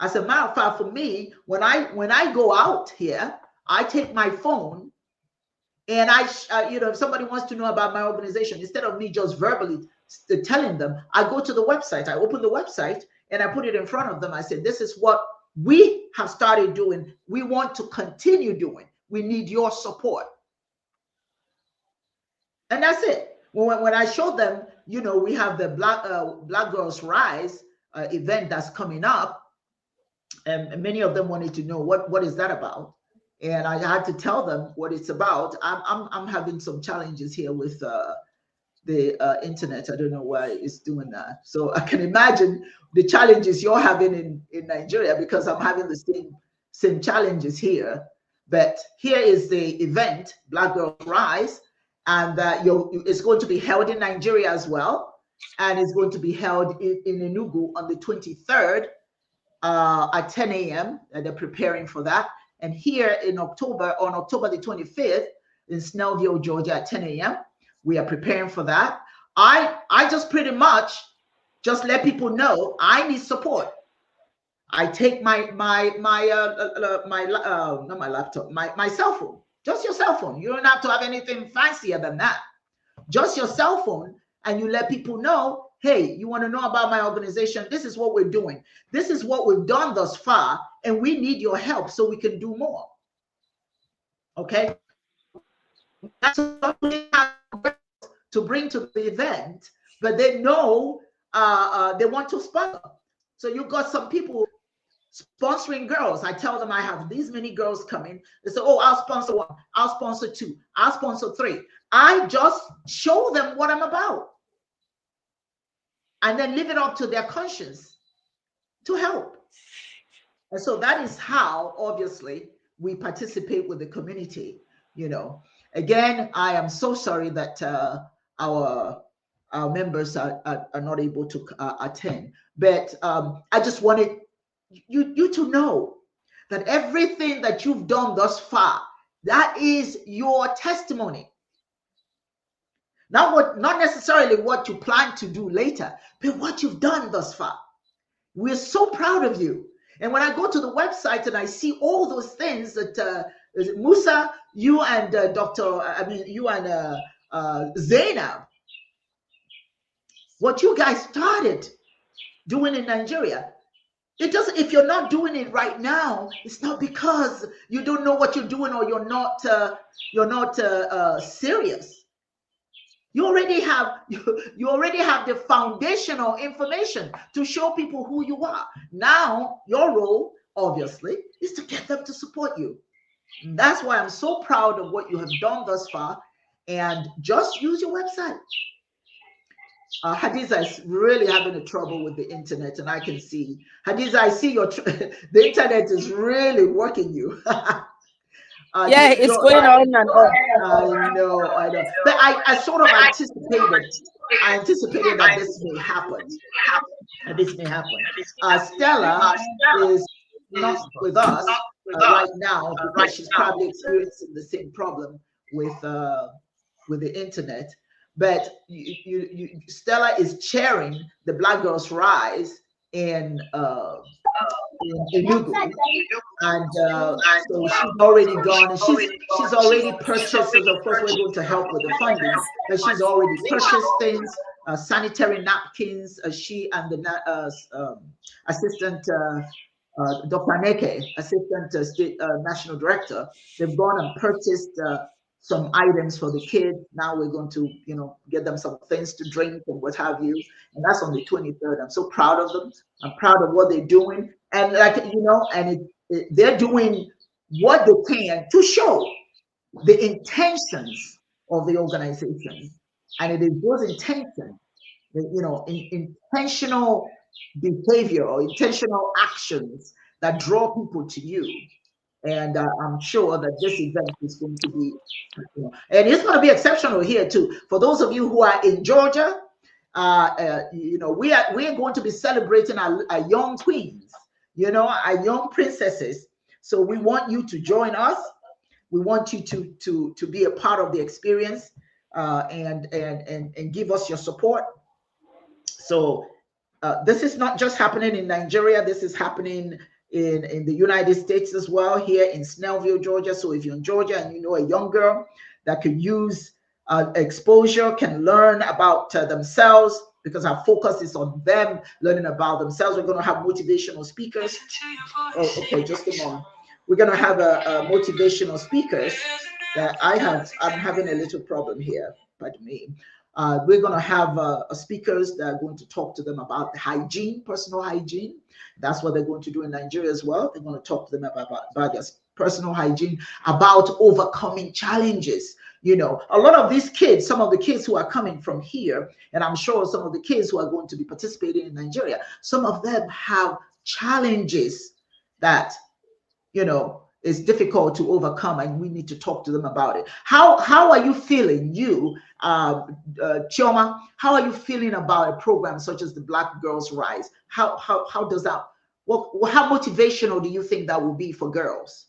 As a matter of fact, for me, when I go out here, I take my phone and if somebody wants to know about my organization, instead of me just verbally telling them, I go to the website, I open the website and I put it in front of them. I say, this is what we have started doing. We want to continue doing. We need your support. And that's it. When I show them, we have the Black Girls Rise event that's coming up, and many of them wanted to know what is that about. And I had to tell them what it's about. I'm having some challenges here with the internet. I don't know why it's doing that. So I can imagine the challenges you're having in Nigeria, because I'm having the same challenges here. But here is the event, Black Girls Rise, and it's going to be held in Nigeria as well. And it's going to be held in Enugu on the 23rd at 10 a.m. And they're preparing for that. And here in October, on October the 25th, in Snellville, Georgia at 10 a.m., we are preparing for that. I just pretty much just let people know I need support. I take not my laptop, my cell phone, just your cell phone. You don't have to have anything fancier than that. Just your cell phone, and you let people know, hey, you want to know about my organization? This is what we're doing. This is what we've done thus far, and we need your help so we can do more. Okay? That's to bring to the event, but they know they want to sponsor. So you got some people sponsoring girls. I tell them I have these many girls coming. They say, oh, I'll sponsor 1, I'll sponsor 2, I'll sponsor 3. I just show them what I'm about and then leave it up to their conscience to help. And so that is how, obviously, we participate with the community. You know, again, I am so sorry that our members are not able to attend, but I just wanted you to know that everything that you've done thus far, that is your testimony. Not necessarily what you plan to do later, but what you've done thus far. We're so proud of you. And when I go to the website and I see all those things that Musa, you and Zainab, what you guys started doing in Nigeria, it doesn't, if you're not doing it right now, it's not because you don't know what you're doing or you're not serious. You already have the foundational information to show people who you are. Now, your role, obviously, is to get them to support you. And that's why I'm so proud of what you have done thus far. And just use your website. Hadiza is really having a trouble with the internet, and I can see. Hadiza, I see the internet is really working you. Yeah, it's going on and on. I know. But I sort of anticipated that this may happen. Stella is not with us right now because she's probably experiencing the same problem with the internet. But Stella is chairing the Black Girls Rise in Enugu, and so she's already gone, and she's already purchased. So of course we're going to help with the funding, but she's already purchased things, sanitary napkins. She and the assistant Dr. Neke, assistant state national director, they've gone and purchased some items for the kids. Now we're going to, get them some things to drink and what have you. And that's on the 23rd. I'm so proud of them. I'm proud of what they're doing. And they're doing what they can to show the intentions of the organization. And it is those intentions, intentional behavior or intentional actions that draw people to you. And I'm sure that this event is going to be, and it's going to be exceptional here too. For those of you who are in Georgia, we are going to be celebrating our young queens, our young princesses. So we want you to join us. We want you to be a part of the experience and give us your support. So this is not just happening in Nigeria. This is happening in the United States as well, here in Snellville, Georgia. So if you're in Georgia and you know a young girl that could use exposure, can learn about themselves, because our focus is on them learning about themselves. We're going to have motivational speakers. Oh, okay, just a moment. We're going to have a motivational speakers that I'm having a little problem here, pardon me. We're going to have speakers that are going to talk to them about hygiene, personal hygiene. That's what they're going to do in Nigeria as well. They're going to talk to them about their personal hygiene, about overcoming challenges. A lot of these kids, some of the kids who are coming from here, and I'm sure some of the kids who are going to be participating in Nigeria, some of them have challenges that, you know, is difficult to overcome, and we need to talk to them about it. How are you feeling, you, Chioma? How are you feeling about a program such as the Black Girls Rise? How does that? How motivational do you think that will be for girls?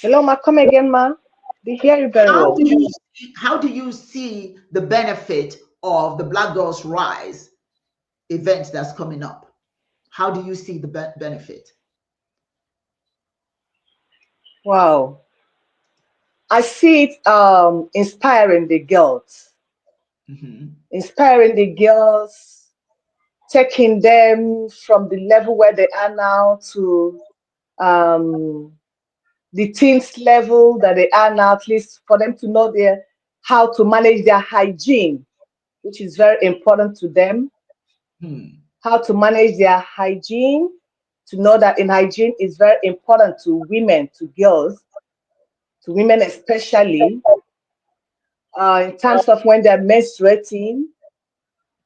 Hello, ma. Come again, ma. They hear you very well. How do you see the benefit of the Black Girls Rise event that's coming up? How do you see the benefit? Wow. I see it inspiring the girls. Inspiring the girls, taking them from the level where they are now to the teens level that they are now, at least for them to know how to manage their hygiene, which is very important to them. How to manage their hygiene, to know that in hygiene is very important to women, to girls, to women especially, in terms of when they're menstruating,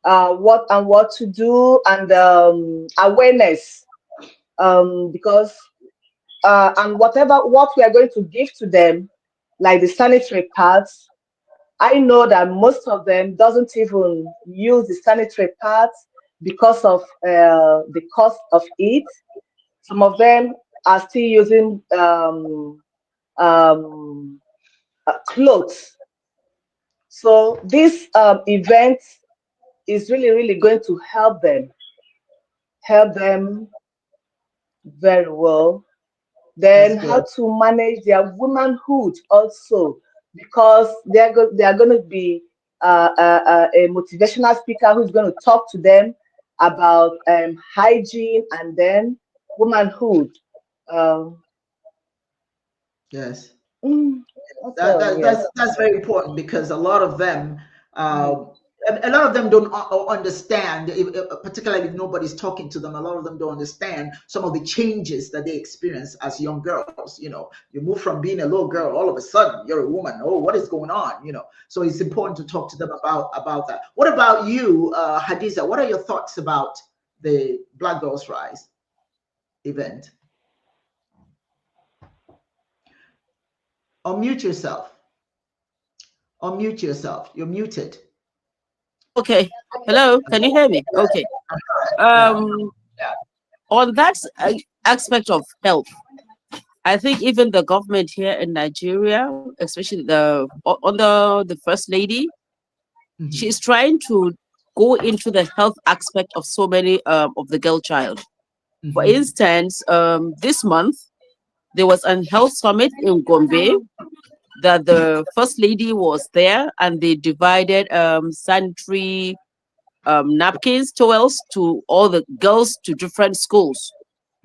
what to do, and awareness, because and what we are going to give to them, like the sanitary pads. I know that most of them doesn't even use the sanitary pads because of the cost of it. Some of them are still using clothes. So this event is really going to help them very well. Then how to manage their womanhood also, because they are going to be a motivational speaker who's going to talk to them about hygiene and then womanhood. Yes. That's very important, because a lot of them don't understand, particularly if nobody's talking to them. A lot of them don't understand some of the changes that they experience as young girls. You know, you move from being a little girl, all of a sudden you're a woman. Oh, what is going on? You know, so it's important to talk to them about that. What about you, Hadiza? What are your thoughts about the Black Girls Rise event? Unmute yourself. Unmute yourself. You're muted. Okay. Hello. Can you hear me? Okay. On that aspect of health, I think even the government here in Nigeria, especially under the First Lady, she's trying to go into the health aspect of so many of the girl child. For instance, this month, there was a health summit in Gombe that the First Lady was there, and they divided sanitary napkins, towels to all the girls to different schools.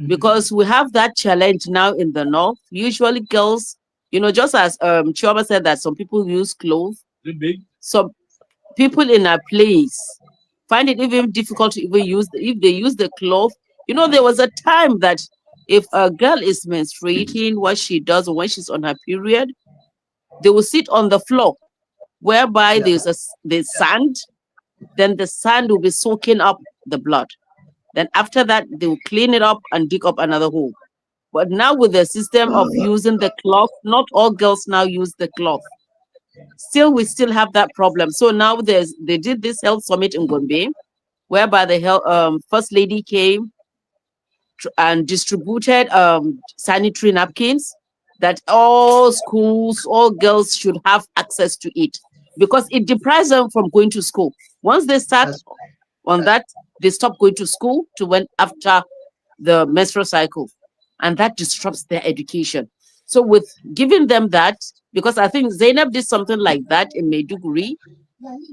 Because we have that challenge now in the north. Usually girls, you know, just as Chioma said that some people use clothes, some people in a place find it even difficult to even use, if they use the cloth. You know, there was a time that if a girl is menstruating, what she does when she's on her period, they will sit on the floor, whereby there's sand, then the sand will be soaking up the blood. Then after that, they will clean it up and dig up another hole. But now with the system of using the cloth, not all girls now use the cloth. Still, we still have that problem. So now they did this health summit in Gombe, whereby the First Lady came and distributed sanitary napkins that all schools, all girls should have access to it, because it deprives them from going to school. Once they start on that, they stop going to school to when after the menstrual cycle, and that disrupts their education. So with giving them that, because I think Zainab did something like that in Maiduguri,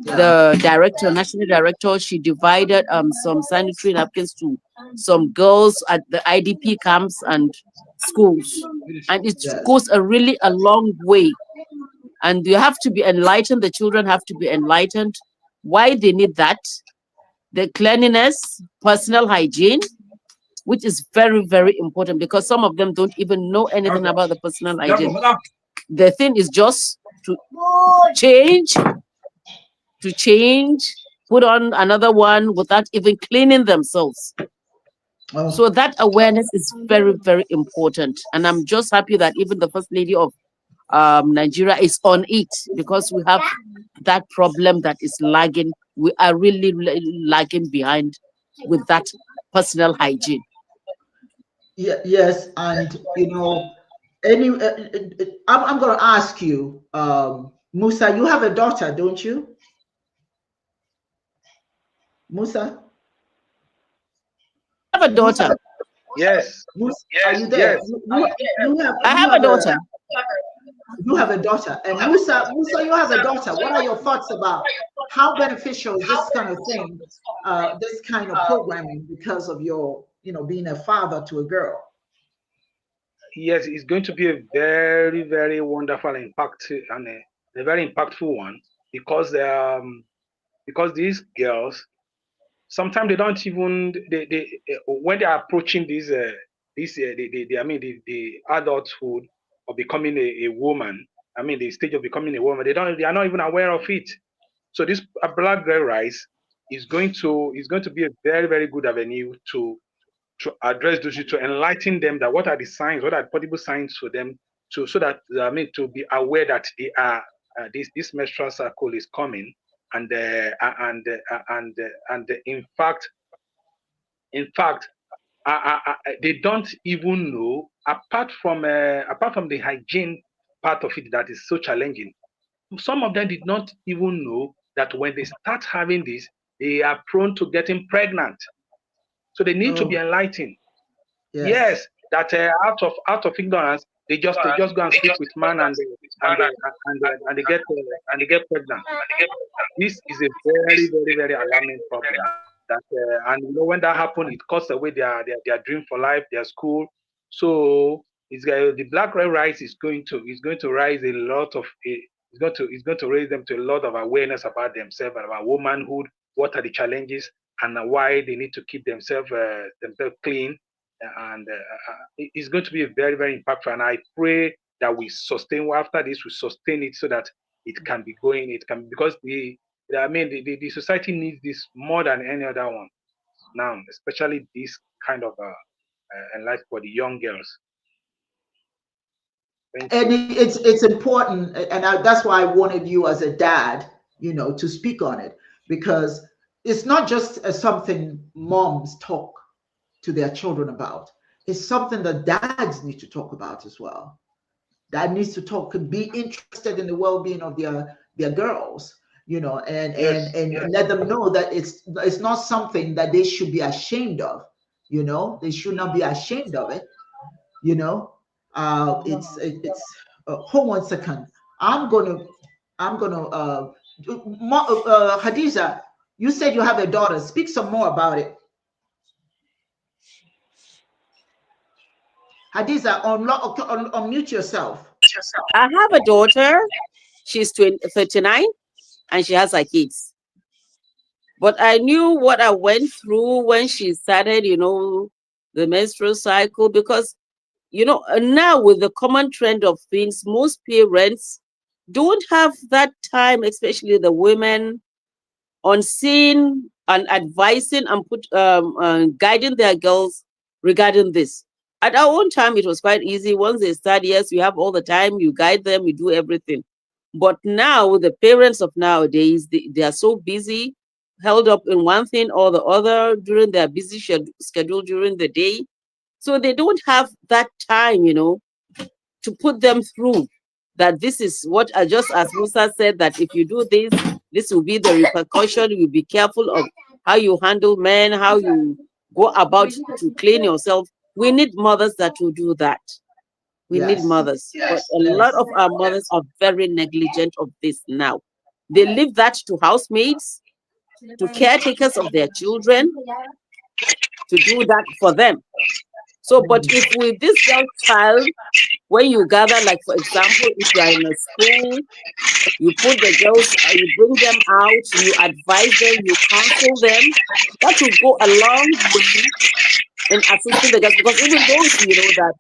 the director, national director, she divided some sanitary napkins to some girls at the IDP camps and schools, and it goes a long way. And you have to be enlightened. The children have to be enlightened why they need that. The cleanliness, personal hygiene, which is very, very important, because some of them don't even know anything about the personal hygiene. The thing is just to change, put on another one without even cleaning themselves. Oh. So that awareness is very, very important. And I'm just happy that even the First Lady of Nigeria is on it, because we have that problem that is lagging. We are really lagging behind with that personal hygiene. Yeah, yes, and you know, I'm going to ask you, Musa, you have a daughter, don't you? Musa? I have a daughter. Yes. Musa, are you there? Yes. I have a daughter. You have a daughter. And Musa, you have a daughter. What are your thoughts about how beneficial is this kind of thing, this kind of programming, because of your, being a father to a girl? Yes, it's going to be a very, very wonderful impact, and a very impactful one, because these girls, sometimes they don't even when they are approaching the adulthood or becoming a woman. I mean, the stage of becoming a woman, they are not even aware of it. So this Black Girl Rise is going to be a very, very good avenue to address those issues, to enlighten them that what are the signs, what are the possible signs for them, so that to be aware that they are this menstrual cycle is coming, and in fact they don't even know, apart from the hygiene part of it that is so challenging. Some of them did not even know that when they start having this, they are prone to getting pregnant. So they need to be enlightened. Yes, that out of ignorance, they just go and sleep with man, and they get pregnant. This is a very, very, very alarming problem. That and when that happens, it cuts away their dream for life, their school. So the Black Red Rise is going to rise a lot of it's going to raise them to a lot of awareness about themselves and about womanhood. What are the challenges, and why they need to keep themselves clean. And it's going to be a very, very impactful. And I pray that we sustain after this, we sustain it so that it can be going. It can, because the society needs this more than any other one now, especially this kind of life for the young girls. And it's important, and that's why I wanted you as a dad, to speak on it, because it's not just something moms talk to their children about. It's something that dads need to talk about as well. Dad needs to talk, could be interested in the well-being of their girls, and let them know that it's not something that they should be ashamed of. They should not be ashamed of it. Hold 1 second. I'm gonna Hadiza, you said you have a daughter. Speak some more about it. Hadiza, unmute yourself. I have a daughter. She's 39, and she has her kids. But I knew what I went through when she started, the menstrual cycle, because, now with the common trend of things, most parents don't have that time, especially the women, on seeing and advising and guiding their girls regarding this. At our own time, it was quite easy. Once they start, yes, you have all the time, you guide them, you do everything. But now, the parents of nowadays, they are so busy, held up in one thing or the other during their busy schedule during the day. So they don't have that time, to put them through that this is what, just as Musa said, that if you do this, this will be the repercussion. You be careful of how you handle men, how you go about to clean yourself. We need mothers that will do that. We need mothers. But a lot of our mothers are very negligent of this now. They leave that to housemaids, to caretakers of their children, to do that for them. So, but if with this young child, when you gather, like for example, if you are in a school, you put the girls, you bring them out, you advise them, you counsel them, that will go a long way in assisting the girls. Because even those, that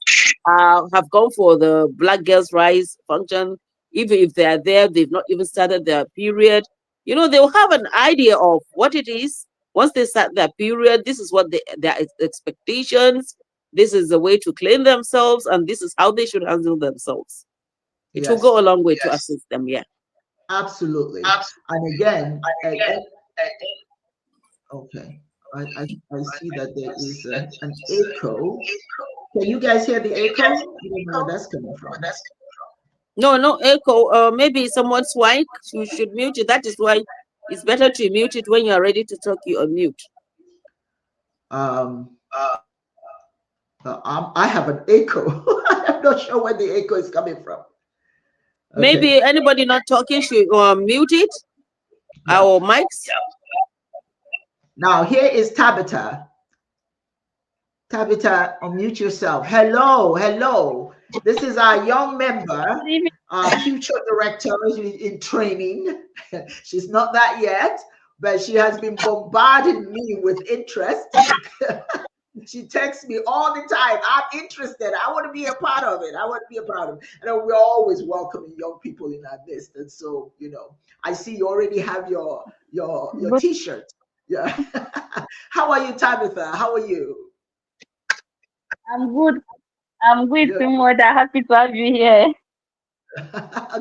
have gone for the Black Girls Rise function, even if they are there, they've not even started their period, they'll have an idea of what it is. Once they start their period, this is what their expectations, this is the way to clean themselves, and this is how they should handle themselves. It will go a long way to assist them. Yeah. Absolutely. And again, okay. I see that there is an echo. Can you guys hear the echo? I don't know where that's coming from. No echo. Maybe someone's mic. You should mute it. That is why it's better to mute it when you are ready to talk. You unmute. I have an echo. I'm not sure where the echo is coming from. Okay. Maybe anybody not talking should mute it. Our mics. Now here is Tabitha. Tabitha, unmute yourself. Hello. This is our young member, our future director in training. She's not that yet, but she has been bombarding me with interest. She texts me all the time. I'm interested. I want to be a part of it. And we're always welcoming young people in our midst. And so, I see you already have your T-shirt. Yeah. How are you, Tabitha? How are you? I'm good. Mother. Happy to have you here.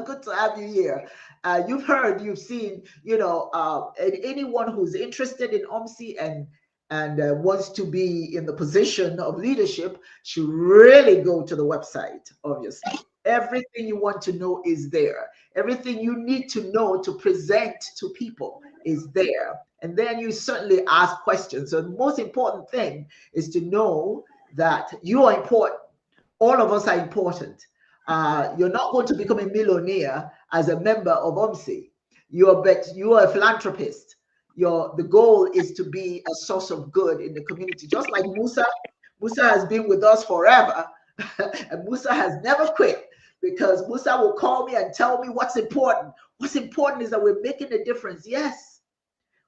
Good to have you here. You've heard, you've seen, anyone who's interested in OMC and wants to be in the position of leadership should really go to the website, obviously. Everything you want to know is there. Everything you need to know to present to people is there. And then you certainly ask questions. So the most important thing is to know that you are important. All of us are important. You're not going to become a millionaire as a member of OMC. You are a philanthropist. The goal is to be a source of good in the community. Just like Musa has been with us forever, and Musa has never quit, because Musa will call me and tell me what's important. What's important is that we're making a difference. Yes,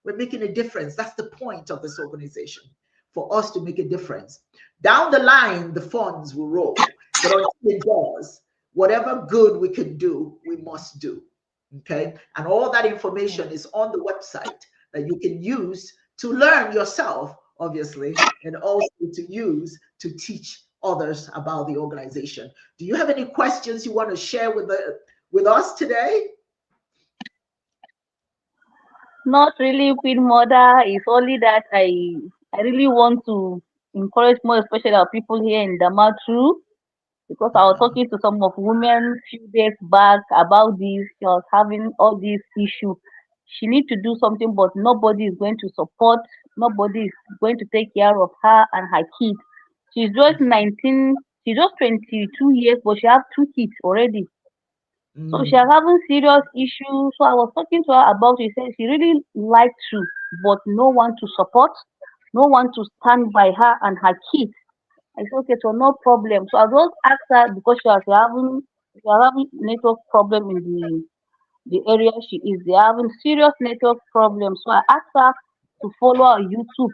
we're making a difference. That's the point of this organization, for us to make a difference. Down the line, the funds will roll. But until it does, whatever good we can do, we must do. Okay? And all that information is on the website that you can use to learn yourself, obviously, and also to use to teach others about the organization. Do you have any questions you want to share with us today? Not really, Queen Mother. It's only that I really want to encourage more, especially our people here in Damatru, because I was talking to some of women a few days back about this. She was having all these issues. She needs to do something, but nobody is going to support. Nobody is going to take care of her and her kids. She's just 19. She's just 22 years, but she has 2 kids already. So she is having serious issues. So I was talking to her about it. She said she really liked to, but no one to support, no one to stand by her and her kids. I said, okay, so no problem. So I just asked her, because she was having network problem in the area she is. They are having serious network problems. So I asked her to follow our YouTube,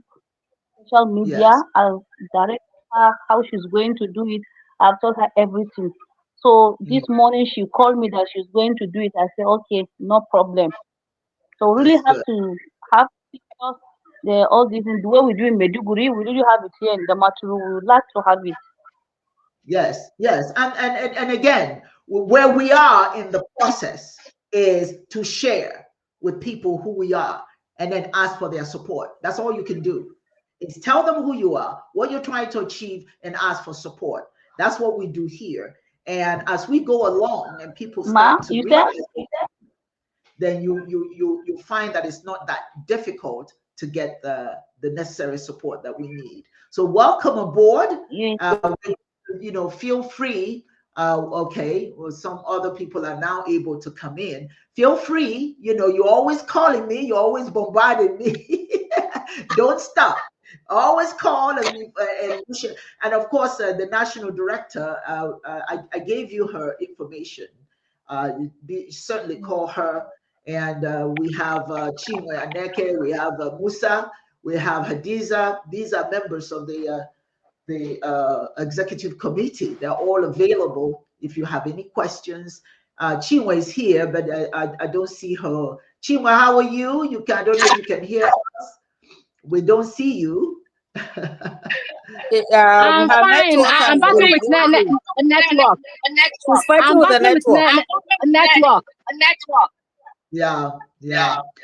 social media. Yes. I'll direct her how she's going to do it. I've told her everything. So this morning she called me that she's going to do it. I said, okay, no problem. So we really have to have all these in the way we do in Meduguri. We really have it here in Damaturu. We would like to have it. Yes. And again, where we are in the process is to share with people who we are and then ask for their support. That's all you can do. Is tell them who you are, what you're trying to achieve, and ask for support. That's what we do here. And as we go along and people start to realize, then you find that it's not that difficult to get the necessary support that we need. So welcome aboard. Feel free. Okay, well, some other people are now able to come in. Feel free. You're always calling me. You're always bombarding me. Don't stop. Always call and of course the national director. I gave you her information. Certainly call her. And we have Chinwe Aneke, we have Musa, we have Hadiza. These are members of the executive committee. They're all available if you have any questions. Chinwe is here, but I don't see her. Chinwe, how are you? I don't know if you can hear us. We don't see you. I'm fine. I'm battling with network. I'm battling with network. Yeah,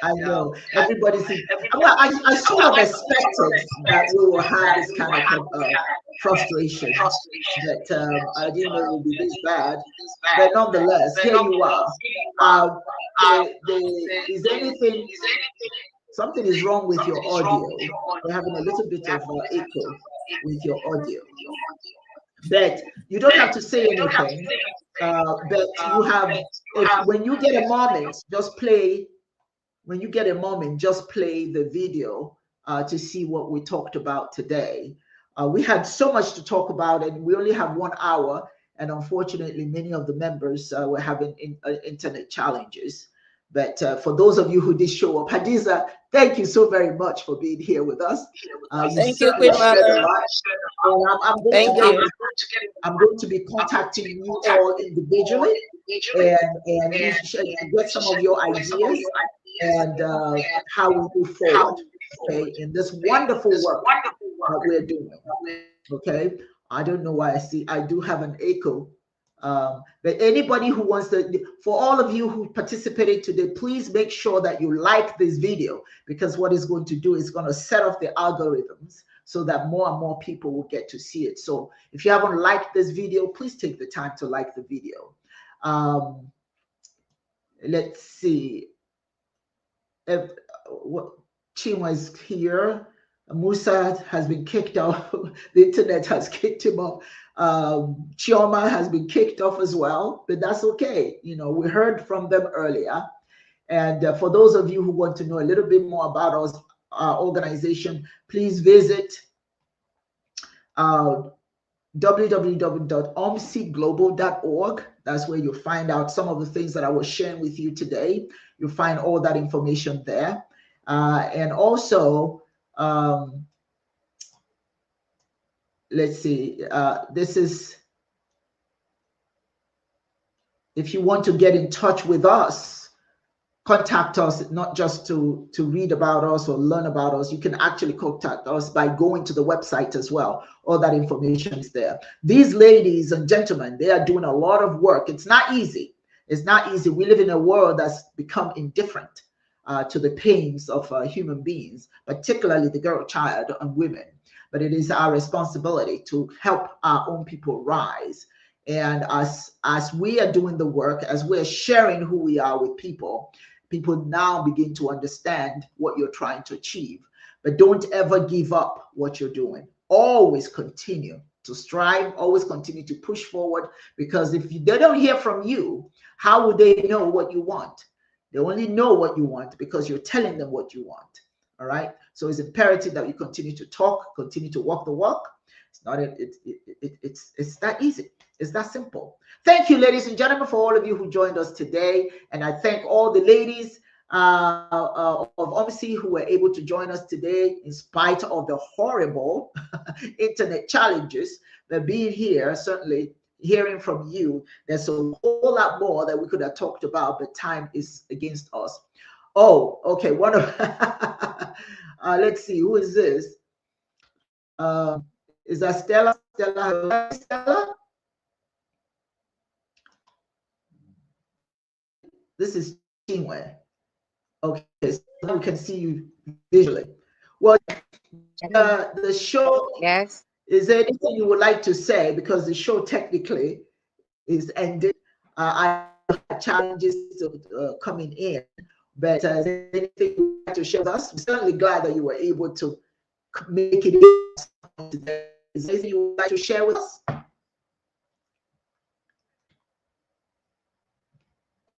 I know. Everybody's. Well, I sort of expected that we will have this kind of frustration. That I didn't know it would be this bad, but nonetheless, here you are. Is anything? Something is wrong with your audio. We're having a little bit of echo with your audio. But you don't have to say anything. But you have, when you get a moment, just play. When you get a moment, just play the video to see what we talked about today. We had so much to talk about, and we only have 1 hour. And unfortunately, many of the members were having internet challenges. But for those of you who did show up, Hadiza, thank you so very much for being here with us. Thank you, Queen Mother. I'm going to be contacting you all individually and get some of your ideas and how we move forward, okay, in this wonderful work that we're doing, okay? I don't know why I do have an echo. But anybody who wants to, for all of you who participated today, please make sure that you like this video, because what it's going to do is going to set off the algorithms so that more and more people will get to see it. So if you haven't liked this video, please take the time to like the video. Let's see. Chima is here. Musa has been kicked off. The internet has kicked him off. Chioma has been kicked off as well, but that's okay. You know, we heard from them earlier. And for those of you who want to know a little bit more about us, our organization, please visit www.omcglobal.org. That's where you'll find out some of the things that I was sharing with you today. You'll find all that information there. And also, let's see, this is, if you want to get in touch with us, contact us, not just to read about us or learn about us. You can actually contact us by going to the website as well. All that information is there. These ladies and gentlemen, they are doing a lot of work. It's not easy. It's not easy. We live in a world that's become indifferent to the pains of human beings, particularly the girl child and women. But it is our responsibility to help our own people rise. And as we are doing the work, as we're sharing who we are with people, people now begin to understand what you're trying to achieve. But don't ever give up what you're doing. Always continue to strive, always continue to push forward, because if they don't hear from you, how would they know what you want? They only know what you want because you're telling them what you want. All right. So it's imperative that you continue to talk, continue to walk the walk. It's not it's that easy. It's that simple. Thank you, ladies and gentlemen, for all of you who joined us today. And I thank all the ladies of OMC who were able to join us today in spite of the horrible internet challenges. But being here, certainly hearing from you, there's a whole lot more that we could have talked about, but time is against us. Oh, okay. One of let's see, who is this? Is that Stella? Stella? This is Chinwe. Okay, so now we can see you visually. Well, the show. Yes. Is there anything you would like to say? Because the show technically is ended. I had challenges coming in, but is there anything you would like to share with us? I'm certainly glad that you were able to make it today. Is there anything you would like to share with us?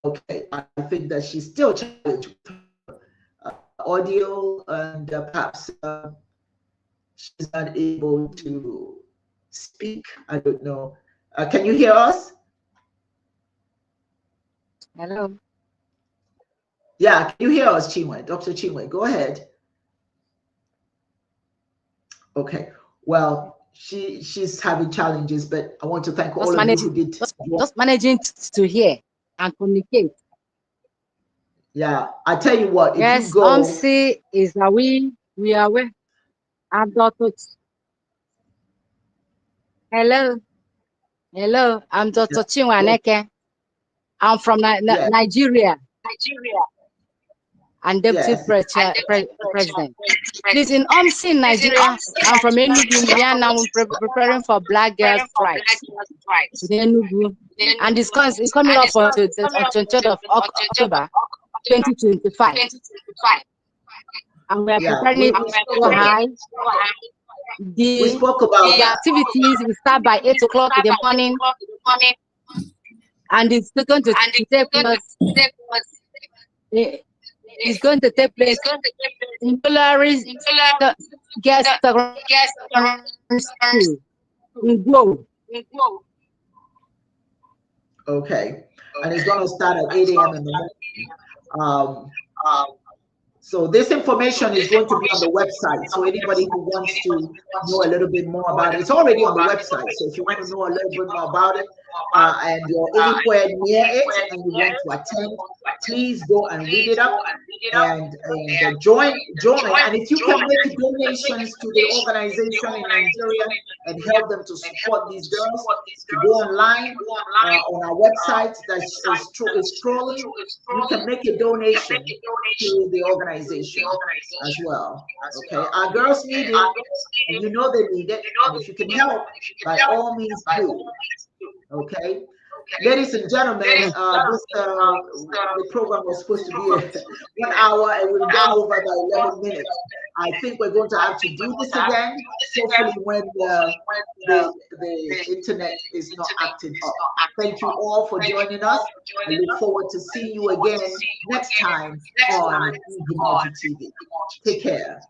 Okay, I think that she's still challenged with her audio, and perhaps she's not able to speak. I don't know. Can you hear us? Hello. Yeah, can you hear us, Chinwe? Dr. Chinwe, go ahead. Okay, well, she's having challenges, but I want to thank all of you who did. Just managing to hear and communicate. Yeah, I tell you what, if yes, you go. OMC is a we We are aware. I'm Dr. Hello. Hello. I'm Dr. Chinwaneke. I'm from Nigeria. And Deputy President. Please, in UMC Nigeria, I'm from Enugu. We are now preparing for Black Girls' Rights in Enugu. And it's coming up on the 23rd of October, 2025. And we are preparing it so high. We spoke about the activities will start by 8 o'clock in the morning. And it's going to take place. It's going to take place in Polaris Guest in Globe. Okay, and it's going to start at 8 a.m. in the morning. So this information is going to be on the website. So anybody who wants to know a little bit more about it, it's already on the website. So if you want to know a little bit more about it, and you're anywhere near it and you want to attend, please go and read it up and join. And if you can make donations to the organization in Nigeria and help them to support these girls, to go online on our website that is scrolling, you can make a donation to the organization as well. Okay, our girls need it, and you know they need it. And if you can help, by all means do. Okay, ladies and gentlemen, the program was supposed to be 1 hour, and we've gone over by 11 minutes. I think we're going to have to do this again, hopefully when the internet is not acting up. Thank you all for joining us. I look forward to seeing you again next time on Enugu TV. Take care.